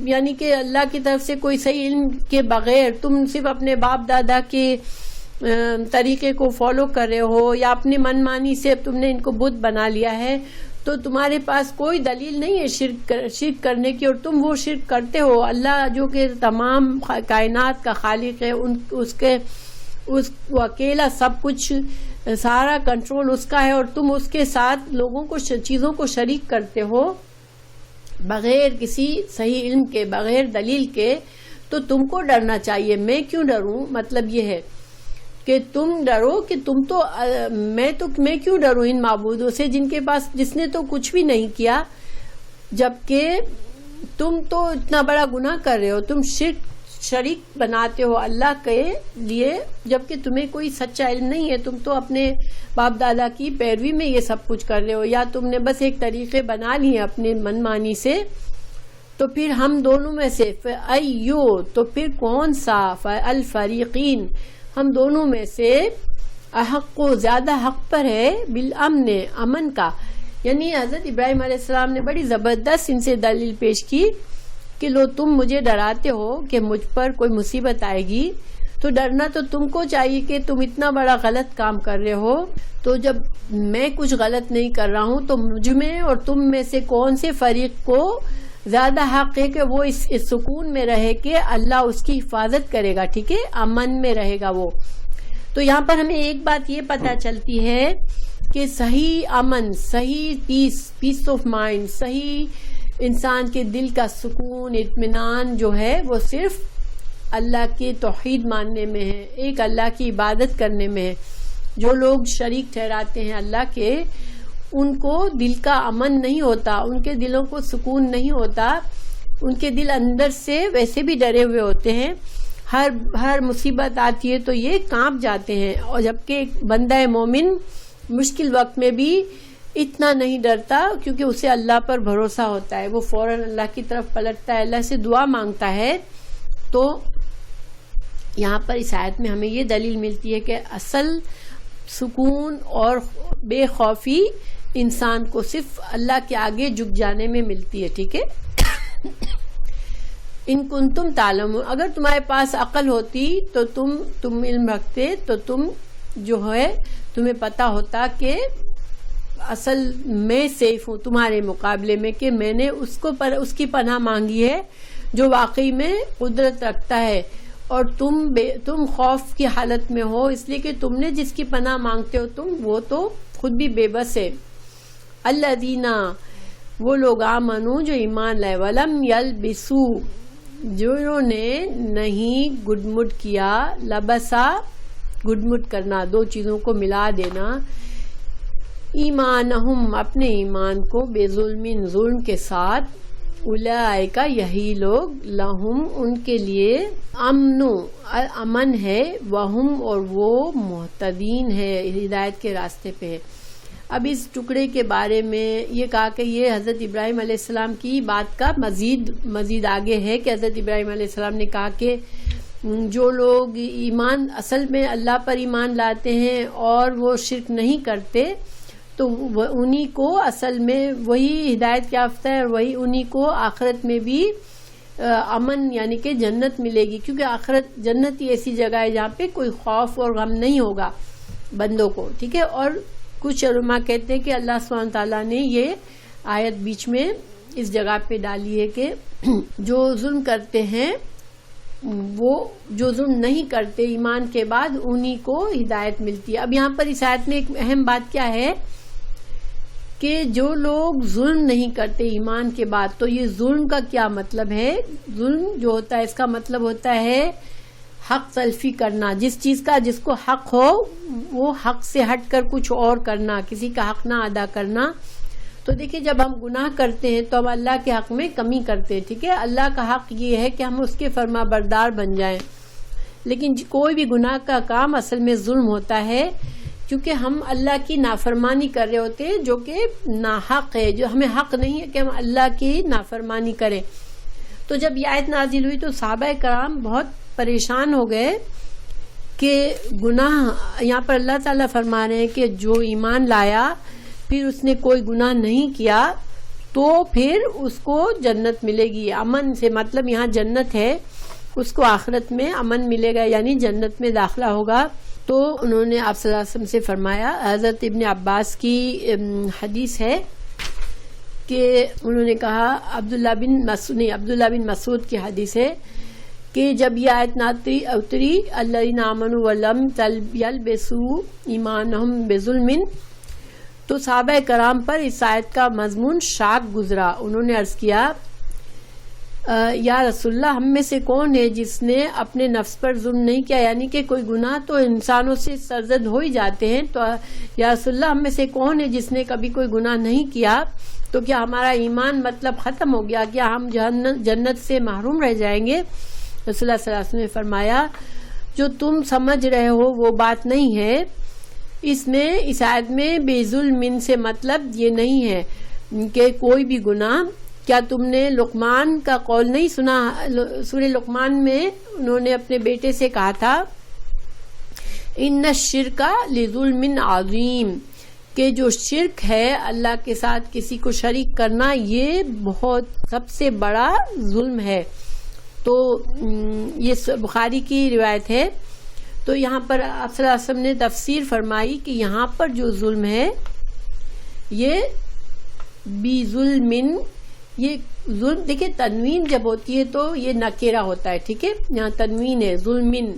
یعنی کہ اللہ کی طرف سے کوئی صحیح علم کے بغیر تم صرف اپنے باپ دادا کے طریقے کو فالو کر رہے ہو یا اپنی من مانی سے تم نے ان کو بت بنا لیا ہے، تو تمہارے پاس کوئی دلیل نہیں ہے شرک کرنے کی، اور تم وہ شرک کرتے ہو۔ اللہ جو کہ تمام کائنات کا خالق ہے، وہ اکیلا سب کچھ، سارا کنٹرول اس کا ہے، اور تم اس کے ساتھ لوگوں کو چیزوں کو شریک کرتے ہو بغیر کسی صحیح علم کے، بغیر دلیل کے، تو تم کو ڈرنا چاہیے۔ میں کیوں ڈروں؟ مطلب یہ ہے کہ تم ڈرو کہ میں کیوں ڈروں ان معبودوں سے جس نے تو کچھ بھی نہیں کیا، جبکہ تم تو اتنا بڑا گناہ کر رہے ہو، تم شریک بناتے ہو اللہ کے لیے، جبکہ تمہیں کوئی سچا علم نہیں ہے، تم تو اپنے باپ دادا کی پیروی میں یہ سب کچھ کر رہے ہو، یا تم نے بس ایک طریقے بنا لیے اپنے من مانی سے۔ تو پھر ہم دونوں میں سے ایو، تو پھر کون سا، الفریقین، ہم دونوں میں سے احق کو زیادہ حق پر ہے بالامن، امن کا۔ یعنی حضرت ابراہیم علیہ السلام نے بڑی زبردست ان سے دلیل پیش کی کہ لو تم مجھے ڈراتے ہو کہ مجھ پر کوئی مصیبت آئے گی، تو ڈرنا تو تم کو چاہیے کہ تم اتنا بڑا غلط کام کر رہے ہو، تو جب میں کچھ غلط نہیں کر رہا ہوں تو مجھ میں اور تم میں سے کون سے فریق کو زیادہ حق ہے کہ وہ اس سکون میں رہے کہ اللہ اس کی حفاظت کرے گا، ٹھیک ہے، امن میں رہے گا وہ۔ تو یہاں پر ہمیں ایک بات یہ پتہ چلتی ہے کہ صحیح امن، صحیح پیس آف مائنڈ، صحیح انسان کے دل کا سکون، اطمینان جو ہے وہ صرف اللہ کے توحید ماننے میں ہے، ایک اللہ کی عبادت کرنے میں ہے۔ جو لوگ شریک ٹھہراتے ہیں اللہ کے، ان کو دل کا امن نہیں ہوتا، ان کے دلوں کو سکون نہیں ہوتا، ان کے دل اندر سے ویسے بھی ڈرے ہوئے ہوتے ہیں، ہر مصیبت آتی ہے تو یہ کانپ جاتے ہیں، اور جبکہ ایک بندہ مومن مشکل وقت میں بھی اتنا نہیں ڈرتا، کیونکہ اسے اللہ پر بھروسہ ہوتا ہے، وہ فوراً اللہ کی طرف پلٹتا ہے، اللہ سے دعا مانگتا ہے۔ تو یہاں پر اس آیت میں ہمیں یہ دلیل ملتی ہے کہ اصل سکون اور بے خوفی انسان کو صرف اللہ کے آگے جھک جانے میں ملتی ہے، ٹھیک ہے۔ ان کنتم تعلمون، اگر تمہارے پاس عقل ہوتی تو تم علم رکھتے تو تم جو ہے تمہیں پتا ہوتا کہ اصل میں سیف ہوں تمہارے مقابلے میں، کہ میں نے اس کی پناہ مانگی ہے جو واقعی میں قدرت رکھتا ہے، اور تم خوف کی حالت میں ہو اس لیے کہ تم نے جس کی پناہ مانگتے ہو وہ تو خود بھی بے بس ہے۔ الذین، وہ لوگ آمنو جو ایمان لائے، ولم یلبسو، جنہوں نے نہیں گڈمٹ کیا، لبسا گڈمٹ کرنا، دو چیزوں کو ملا دینا، ایمانہم اپنے ایمان کو، بے ظلم ظلم کے ساتھ، اولئک یہی لوگ، لہم ان کے لیے، امن ہے، وہم اور وہ مہتدین ہے، ہدایت کے راستے پہ ہے۔ اب اس ٹکڑے کے بارے میں یہ کہا کہ یہ حضرت ابراہیم علیہ السلام کی بات کا مزید آگے ہے کہ حضرت ابراہیم علیہ السلام نے کہا کہ جو لوگ ایمان اصل میں اللہ پر ایمان لاتے ہیں اور وہ شرک نہیں کرتے تو انہی کو اصل میں وہی ہدایت یافتہ ہے، اور وہی انہی کو آخرت میں بھی امن یعنی کہ جنت ملے گی، کیونکہ آخرت جنت ہی ایسی جگہ ہے جہاں پہ کوئی خوف اور غم نہیں ہوگا بندوں کو، ٹھیک ہے۔ اور کچھ علماء کہتے ہیں کہ اللہ سبحانہ تعالیٰ نے یہ آیت بیچ میں اس جگہ پہ ڈالی ہے کہ جو ظلم کرتے ہیں، وہ جو ظلم نہیں کرتے ایمان کے بعد انہی کو ہدایت ملتی ہے۔ اب یہاں پر اس آیت میں ایک اہم بات کیا ہے کہ جو لوگ ظلم نہیں کرتے ایمان کے بعد، تو یہ ظلم کا کیا مطلب ہے؟ ظلم جو ہوتا ہے اس کا مطلب ہوتا ہے حق تلفی کرنا، جس چیز کا جس کو حق ہو وہ حق سے ہٹ کر کچھ اور کرنا، کسی کا حق نہ ادا کرنا۔ تو دیکھیں جب ہم گناہ کرتے ہیں تو ہم اللہ کے حق میں کمی کرتے ہیں، ٹھیک ہے۔ اللہ کا حق یہ ہے کہ ہم اس کے فرما بردار بن جائیں، لیکن کوئی بھی گناہ کا کام اصل میں ظلم ہوتا ہے، کیونکہ ہم اللہ کی نافرمانی کر رہے ہوتے ہیں جو کہ ناحق ہے، جو ہمیں حق نہیں ہے کہ ہم اللہ کی نافرمانی کریں۔ تو جب یہ آیت نازل ہوئی تو صحابہ کرام بہت پریشان ہو گئے کہ گناہ، یہاں پر اللہ تعالیٰ فرما رہے ہیں کہ جو ایمان لایا پھر اس نے کوئی گناہ نہیں کیا تو پھر اس کو جنت ملے گی. امن سے مطلب یہاں جنت ہے، اس کو آخرت میں امن ملے گا، یعنی جنت میں داخلہ ہوگا. تو انہوں نے آپ صلی اللہ علیہ وسلم سے فرمایا، حضرت ابن عباس کی حدیث ہے کہ انہوں نے کہا، عبداللہ بن مسعود کی حدیث ہے کہ جب یہ آیت اتری الذین آمنوا ولم یلبسوا ایمانہم بظلم، تو صحابہ کرام پر اس آیت کا مضمون شاک گزرا. انہوں نے عرض کیا، یا رسول اللہ، ہم میں سے کون ہے جس نے اپنے نفس پر ظلم نہیں کیا؟ یعنی کہ کوئی گناہ تو انسانوں سے سرزد ہو ہی جاتے ہیں، تو یا رسول اللہ ہم میں سے کون ہے جس نے کبھی کوئی گناہ نہیں کیا؟ تو کیا ہمارا ایمان مطلب ختم ہو گیا؟ کیا ہم جنت سے محروم رہ جائیں گے؟ رسول اللہ صلی اللہ علیہ وسلم نے فرمایا، جو تم سمجھ رہے ہو وہ بات نہیں ہے. اس آیت میں بے ظلم سے مطلب یہ نہیں ہے کہ کوئی بھی گناہ. کیا تم نے لقمان کا قول نہیں سنا؟ سورہ لقمان میں انہوں نے اپنے بیٹے سے کہا تھا، ان الشرک لظلم عظیم، کہ جو شرک ہے اللہ کے ساتھ کسی کو شریک کرنا، یہ بہت سب سے بڑا ظلم ہے. تو یہ بخاری کی روایت ہے. تو یہاں پر آپ صلی اللہ علیہ وسلم نے تفسیر فرمائی کہ یہاں پر جو ظلم ہے یہ بی ظلم، یہ ظلم دیکھیں تنوین جب ہوتی ہے تو یہ نکیرہ ہوتا ہے، ٹھیک ہے، یہاں تنوین ہے ظلمن،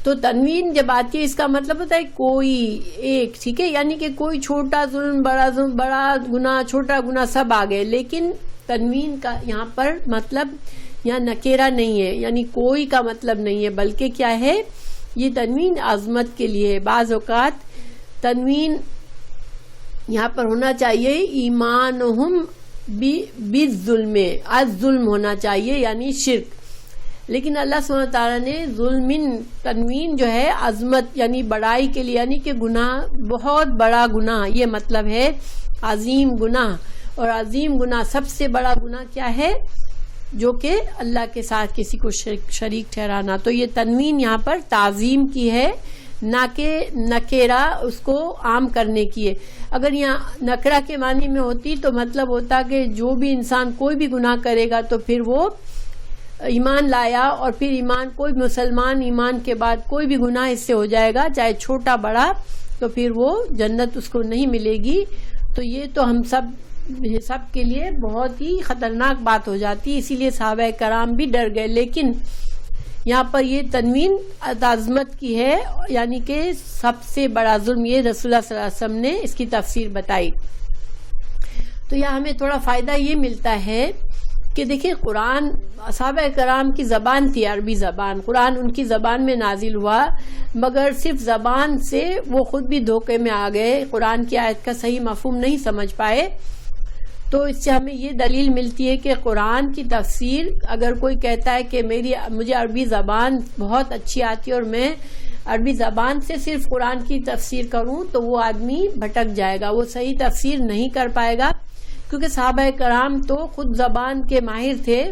تو تنوین جب آتی ہے اس کا مطلب ہوتا ہے کوئی ایک، ٹھیک ہے، یعنی کہ کوئی چھوٹا ظلم، بڑا گناہ، چھوٹا گناہ سب آ گئے. لیکن تنوین کا یہاں پر مطلب یہاں نکیرہ نہیں ہے، یعنی کوئی کا مطلب نہیں ہے، بلکہ کیا ہے، یہ تنوین عظمت کے لیے. بعض اوقات تنوین یہاں پر ہونا چاہیے ایمانہم بالظلم، الظلم ہونا چاہیے یعنی شرک. لیکن اللہ سبحانہ وتعالیٰ نے ظلمن تنوین جو ہے عظمت یعنی بڑائی کے لیے، یعنی کہ گناہ بہت بڑا گناہ، یہ مطلب ہے عظیم گناہ. اور عظیم گناہ سب سے بڑا گناہ کیا ہے؟ جو کہ اللہ کے ساتھ کسی کو شریک ٹھہرانا. تو یہ تنوین یہاں پر تعظیم کی ہے، نہ کہ نکیرہ اس کو عام کرنے کی ہے. اگر یہاں نکرہ کے معنی میں ہوتی تو مطلب ہوتا کہ جو بھی انسان کوئی بھی گناہ کرے گا تو پھر وہ ایمان لایا اور پھر کوئی مسلمان ایمان کے بعد کوئی بھی گناہ اس سے ہو جائے گا، چاہے چھوٹا بڑا، تو پھر وہ جنت اس کو نہیں ملے گی. تو یہ تو ہم سب کے لیے بہت ہی خطرناک بات ہو جاتی، اسی لیے صحابہ کرام بھی ڈر گئے. لیکن یہاں پر یہ تنوین عظمت کی ہے، یعنی کہ سب سے بڑا ظلم، یہ رسول اللہ صلی اللہ علیہ وسلم نے اس کی تفسیر بتائی. تو یہاں ہمیں تھوڑا فائدہ یہ ملتا ہے کہ دیکھیں قرآن صحابہ کرام کی زبان تھی، عربی زبان، قرآن ان کی زبان میں نازل ہوا، مگر صرف زبان سے وہ خود بھی دھوکے میں آ گئے، قرآن کی آیت کا صحیح مفہوم نہیں سمجھ پائے. تو اس سے ہمیں یہ دلیل ملتی ہے کہ قرآن کی تفسیر، اگر کوئی کہتا ہے کہ مجھے عربی زبان بہت اچھی آتی ہے اور میں عربی زبان سے صرف قرآن کی تفسیر کروں، تو وہ آدمی بھٹک جائے گا، وہ صحیح تفسیر نہیں کر پائے گا. کیونکہ صحابہ کرام تو خود زبان کے ماہر تھے،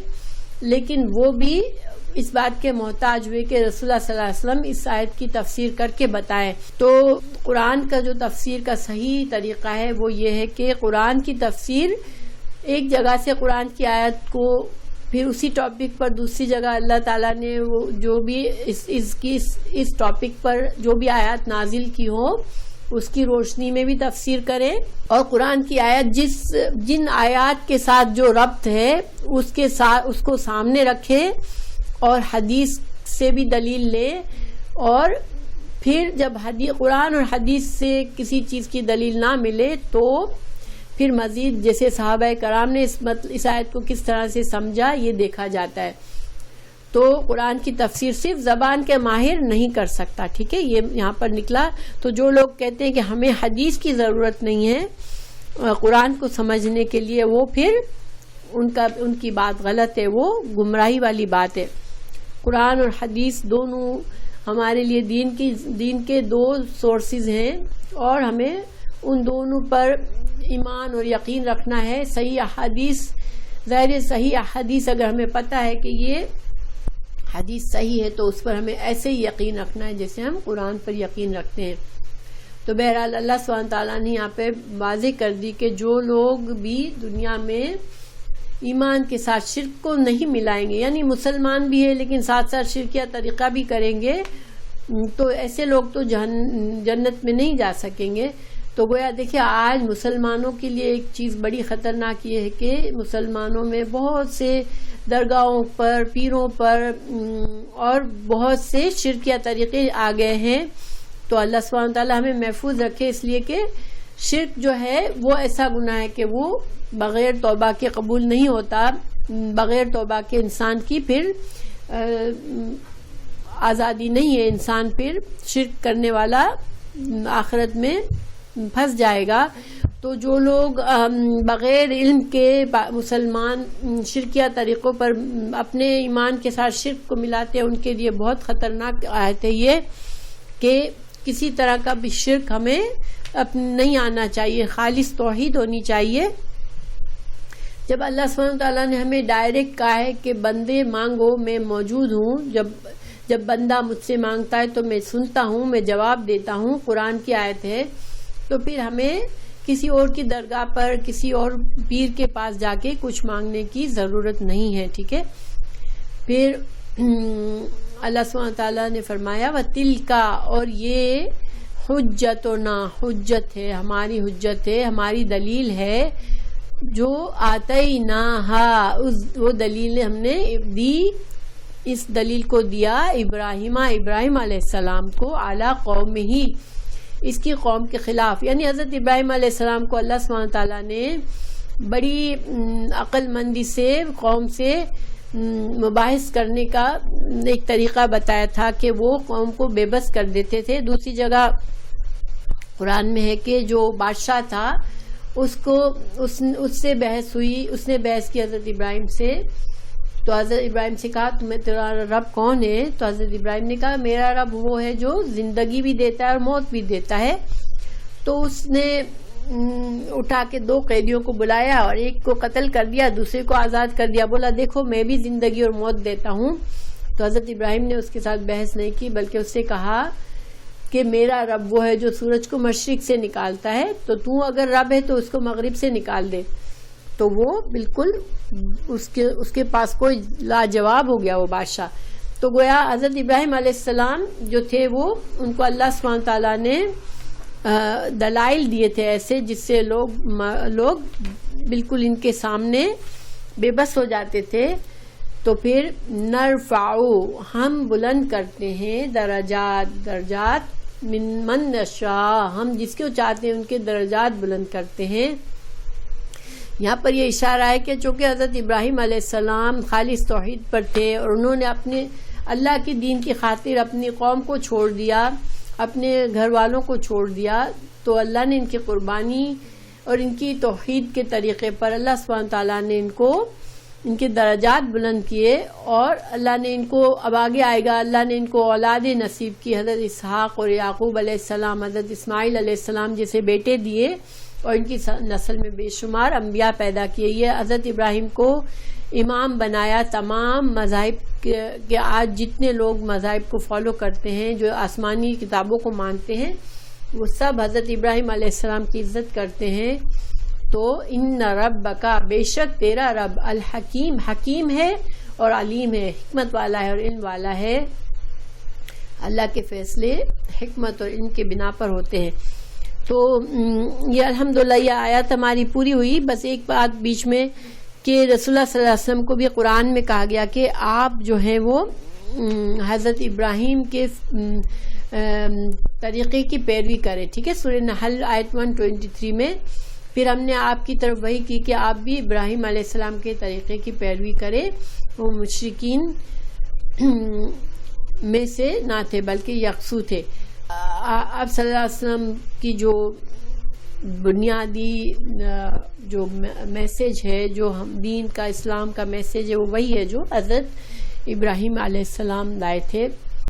لیکن وہ بھی اس بات کے محتاج ہوئے کہ رسول اللہ صلی اللہ علیہ وسلم اس آیت کی تفسیر کر کے بتائیں. تو قرآن کا جو تفسیر کا صحیح طریقہ ہے وہ یہ ہے کہ قرآن کی تفسیر ایک جگہ سے قرآن کی آیت کو پھر اسی ٹاپک پر دوسری جگہ اللہ تعالیٰ نے وہ جو بھی اس ٹاپک پر جو بھی آیات نازل کی ہو اس کی روشنی میں بھی تفسیر کریں، اور قرآن کی آیت جن آیات کے ساتھ جو ربط ہے اس کو سامنے رکھیں اور حدیث سے بھی دلیل لے. اور پھر جب قرآن اور حدیث سے کسی چیز کی دلیل نہ ملے تو پھر مزید جیسے صحابہ کرام نے اس آیت کو کس طرح سے سمجھا یہ دیکھا جاتا ہے. تو قرآن کی تفسیر صرف زبان کے ماہر نہیں کر سکتا، ٹھیک ہے، یہ یہاں پر نکلا. تو جو لوگ کہتے ہیں کہ ہمیں حدیث کی ضرورت نہیں ہے قرآن کو سمجھنے کے لیے، وہ پھر ان کی بات غلط ہے، وہ گمراہی والی بات ہے. قرآن اور حدیث دونوں ہمارے لیے دین کے دو سورسز ہیں، اور ہمیں ان دونوں پر ایمان اور یقین رکھنا ہے. صحیح احادیث، ظاہر صحیح احادیث اگر ہمیں پتہ ہے کہ یہ حدیث صحیح ہے تو اس پر ہمیں ایسے ہی یقین رکھنا ہے جیسے ہم قرآن پر یقین رکھتے ہیں. تو بہرحال اللہ سبحانہ تعالیٰ نے یہاں پہ واضح کر دی کہ جو لوگ بھی دنیا میں ایمان کے ساتھ شرک کو نہیں ملائیں گے، یعنی مسلمان بھی ہے لیکن ساتھ ساتھ شرکیہ طریقہ بھی کریں گے، تو ایسے لوگ تو جنت میں نہیں جا سکیں گے. تو گویا دیکھیں آج مسلمانوں کے لیے ایک چیز بڑی خطرناک یہ ہے کہ مسلمانوں میں بہت سے درگاہوں پر، پیروں پر اور بہت سے شرکیہ طریقے آ گئے ہیں. تو اللہ سبحانہ تعالیٰ ہمیں محفوظ رکھے، اس لیے کہ شرک جو ہے وہ ایسا گناہ ہے کہ وہ بغیر توبہ کے قبول نہیں ہوتا. بغیر توبہ کے انسان کی پھر آزادی نہیں ہے، انسان پھر شرک کرنے والا آخرت میں پھنس جائے گا. تو جو لوگ بغیر علم کے مسلمان شرکیہ طریقوں پر اپنے ایمان کے ساتھ شرک کو ملاتے ہیں، ان کے لیے بہت خطرناک آیت ہے یہ کہ کسی طرح کا بھی شرک ہمیں نہیں آنا چاہیے، خالص توحید ہونی چاہیے. جب اللہ سبحانہ تعالیٰ نے ہمیں ڈائریکٹ کہا ہے کہ بندے مانگو میں موجود ہوں، جب بندہ مجھ سے مانگتا ہے تو میں سنتا ہوں، میں جواب دیتا ہوں، قرآن کی آیت ہے، تو پھر ہمیں کسی اور کی درگاہ پر، کسی اور پیر کے پاس جا کے کچھ مانگنے کی ضرورت نہیں ہے. ٹھیک ہے. پھر اللہ سبحانہ تعالیٰ نے فرمایا وَتِلْكَ، اور یہ حجتنا، حجت ہے، ہماری حجت ہے، ہماری دلیل ہے، جو آتیناہا، وہ دلیل ہم نے دی، اس دلیل کو دیا ابراہیم علیہ السلام کو، علی قومہ، اس کی قوم کے خلاف. یعنی حضرت ابراہیم علیہ السلام کو اللہ سبحانہ تعالیٰ نے بڑی عقل مندی سے قوم سے مباحث کرنے کا ایک طریقہ بتایا تھا کہ وہ قوم کو بے بس کر دیتے تھے. دوسری جگہ قرآن میں ہے کہ جو بادشاہ تھا اس سے بحث ہوئی، اس نے بحث کی حضرت ابراہیم سے. تو حضرت ابراہیم سے کہا تیرا رب کون ہے؟ تو حضرت ابراہیم نے کہا میرا رب وہ ہے جو زندگی بھی دیتا ہے اور موت بھی دیتا ہے. تو اس نے اٹھا کے 2 قیدیوں کو بلایا اور ایک کو قتل کر دیا، دوسرے کو آزاد کر دیا. بولا دیکھو میں بھی زندگی اور موت دیتا ہوں. تو حضرت ابراہیم نے اس کے ساتھ بحث نہیں کی، بلکہ اس سے کہا کہ میرا رب وہ ہے جو سورج کو مشرق سے نکالتا ہے، تو اگر رب ہے تو اس کو مغرب سے نکال دے. تو وہ بالکل اس کے پاس کوئی لاجواب ہو گیا وہ بادشاہ. تو گویا حضرت ابراہیم علیہ السلام جو تھے وہ ان کو اللہ سبحانہ تعالیٰ نے دلائل دیے تھے ایسے جس سے لوگ بالکل ان کے سامنے بے بس ہو جاتے تھے. تو پھر نرفعو، ہم بلند کرتے ہیں، درجات من نشاء، ہم جس کو چاہتے ہیں ان کے درجات بلند کرتے ہیں. یہاں پر یہ اشارہ ہے کہ چونکہ حضرت ابراہیم علیہ السلام خالص توحید پر تھے اور انہوں نے اپنے اللہ کے دین کی خاطر اپنی قوم کو چھوڑ دیا، اپنے گھر والوں کو چھوڑ دیا، تو اللہ نے ان کی قربانی اور ان کی توحید کے طریقے پر اللہ سبحانہ تعالیٰ نے ان کے درجات بلند کیے. اور اللہ نے ان کو، اب آگے آئے گا، اللہ نے ان کو اولاد نصیب کی، حضرت اسحاق اور یعقوب علیہ السلام، حضرت اسماعیل علیہ السلام جیسے بیٹے دیے، اور ان کی نسل میں بے شمار انبیاء پیدا کیے. یہ حضرت ابراہیم کو امام بنایا تمام مذاہب کے. آج جتنے لوگ مذاہب کو فالو کرتے ہیں، جو آسمانی کتابوں کو مانتے ہیں، وہ سب حضرت ابراہیم علیہ السلام کی عزت کرتے ہیں. تو ان ربک، بے شک تیرا رب، الحکیم، حکیم ہے اور علیم ہے، حکمت والا ہے اور علم والا ہے. اللہ کے فیصلے حکمت اور علم کے بنا پر ہوتے ہیں. تو یہ الحمدللہ یہ آیت ہماری پوری ہوئی. بس ایک بات بیچ میں کہ رسول اللہ صلی اللہ علیہ وسلم کو بھی قرآن میں کہا گیا کہ آپ جو ہیں وہ حضرت ابراہیم کے طریقے کی پیروی کریں. ٹھیک ہے. سورہ نحل آیت 123 میں پھر ہم نے آپ کی طرف وہی کی کہ آپ بھی ابراہیم علیہ السلام کے طریقے کی پیروی کریں. وہ مشرکین میں سے نہ تھے بلکہ یکسو تھے. آپ صلی اللہ علیہ وسلم کی جو بنیادی جو میسیج ہے، جو دین کا، اسلام کا میسیج ہے، وہ وہی ہے جو حضرت ابراہیم علیہ السلام لائے تھے.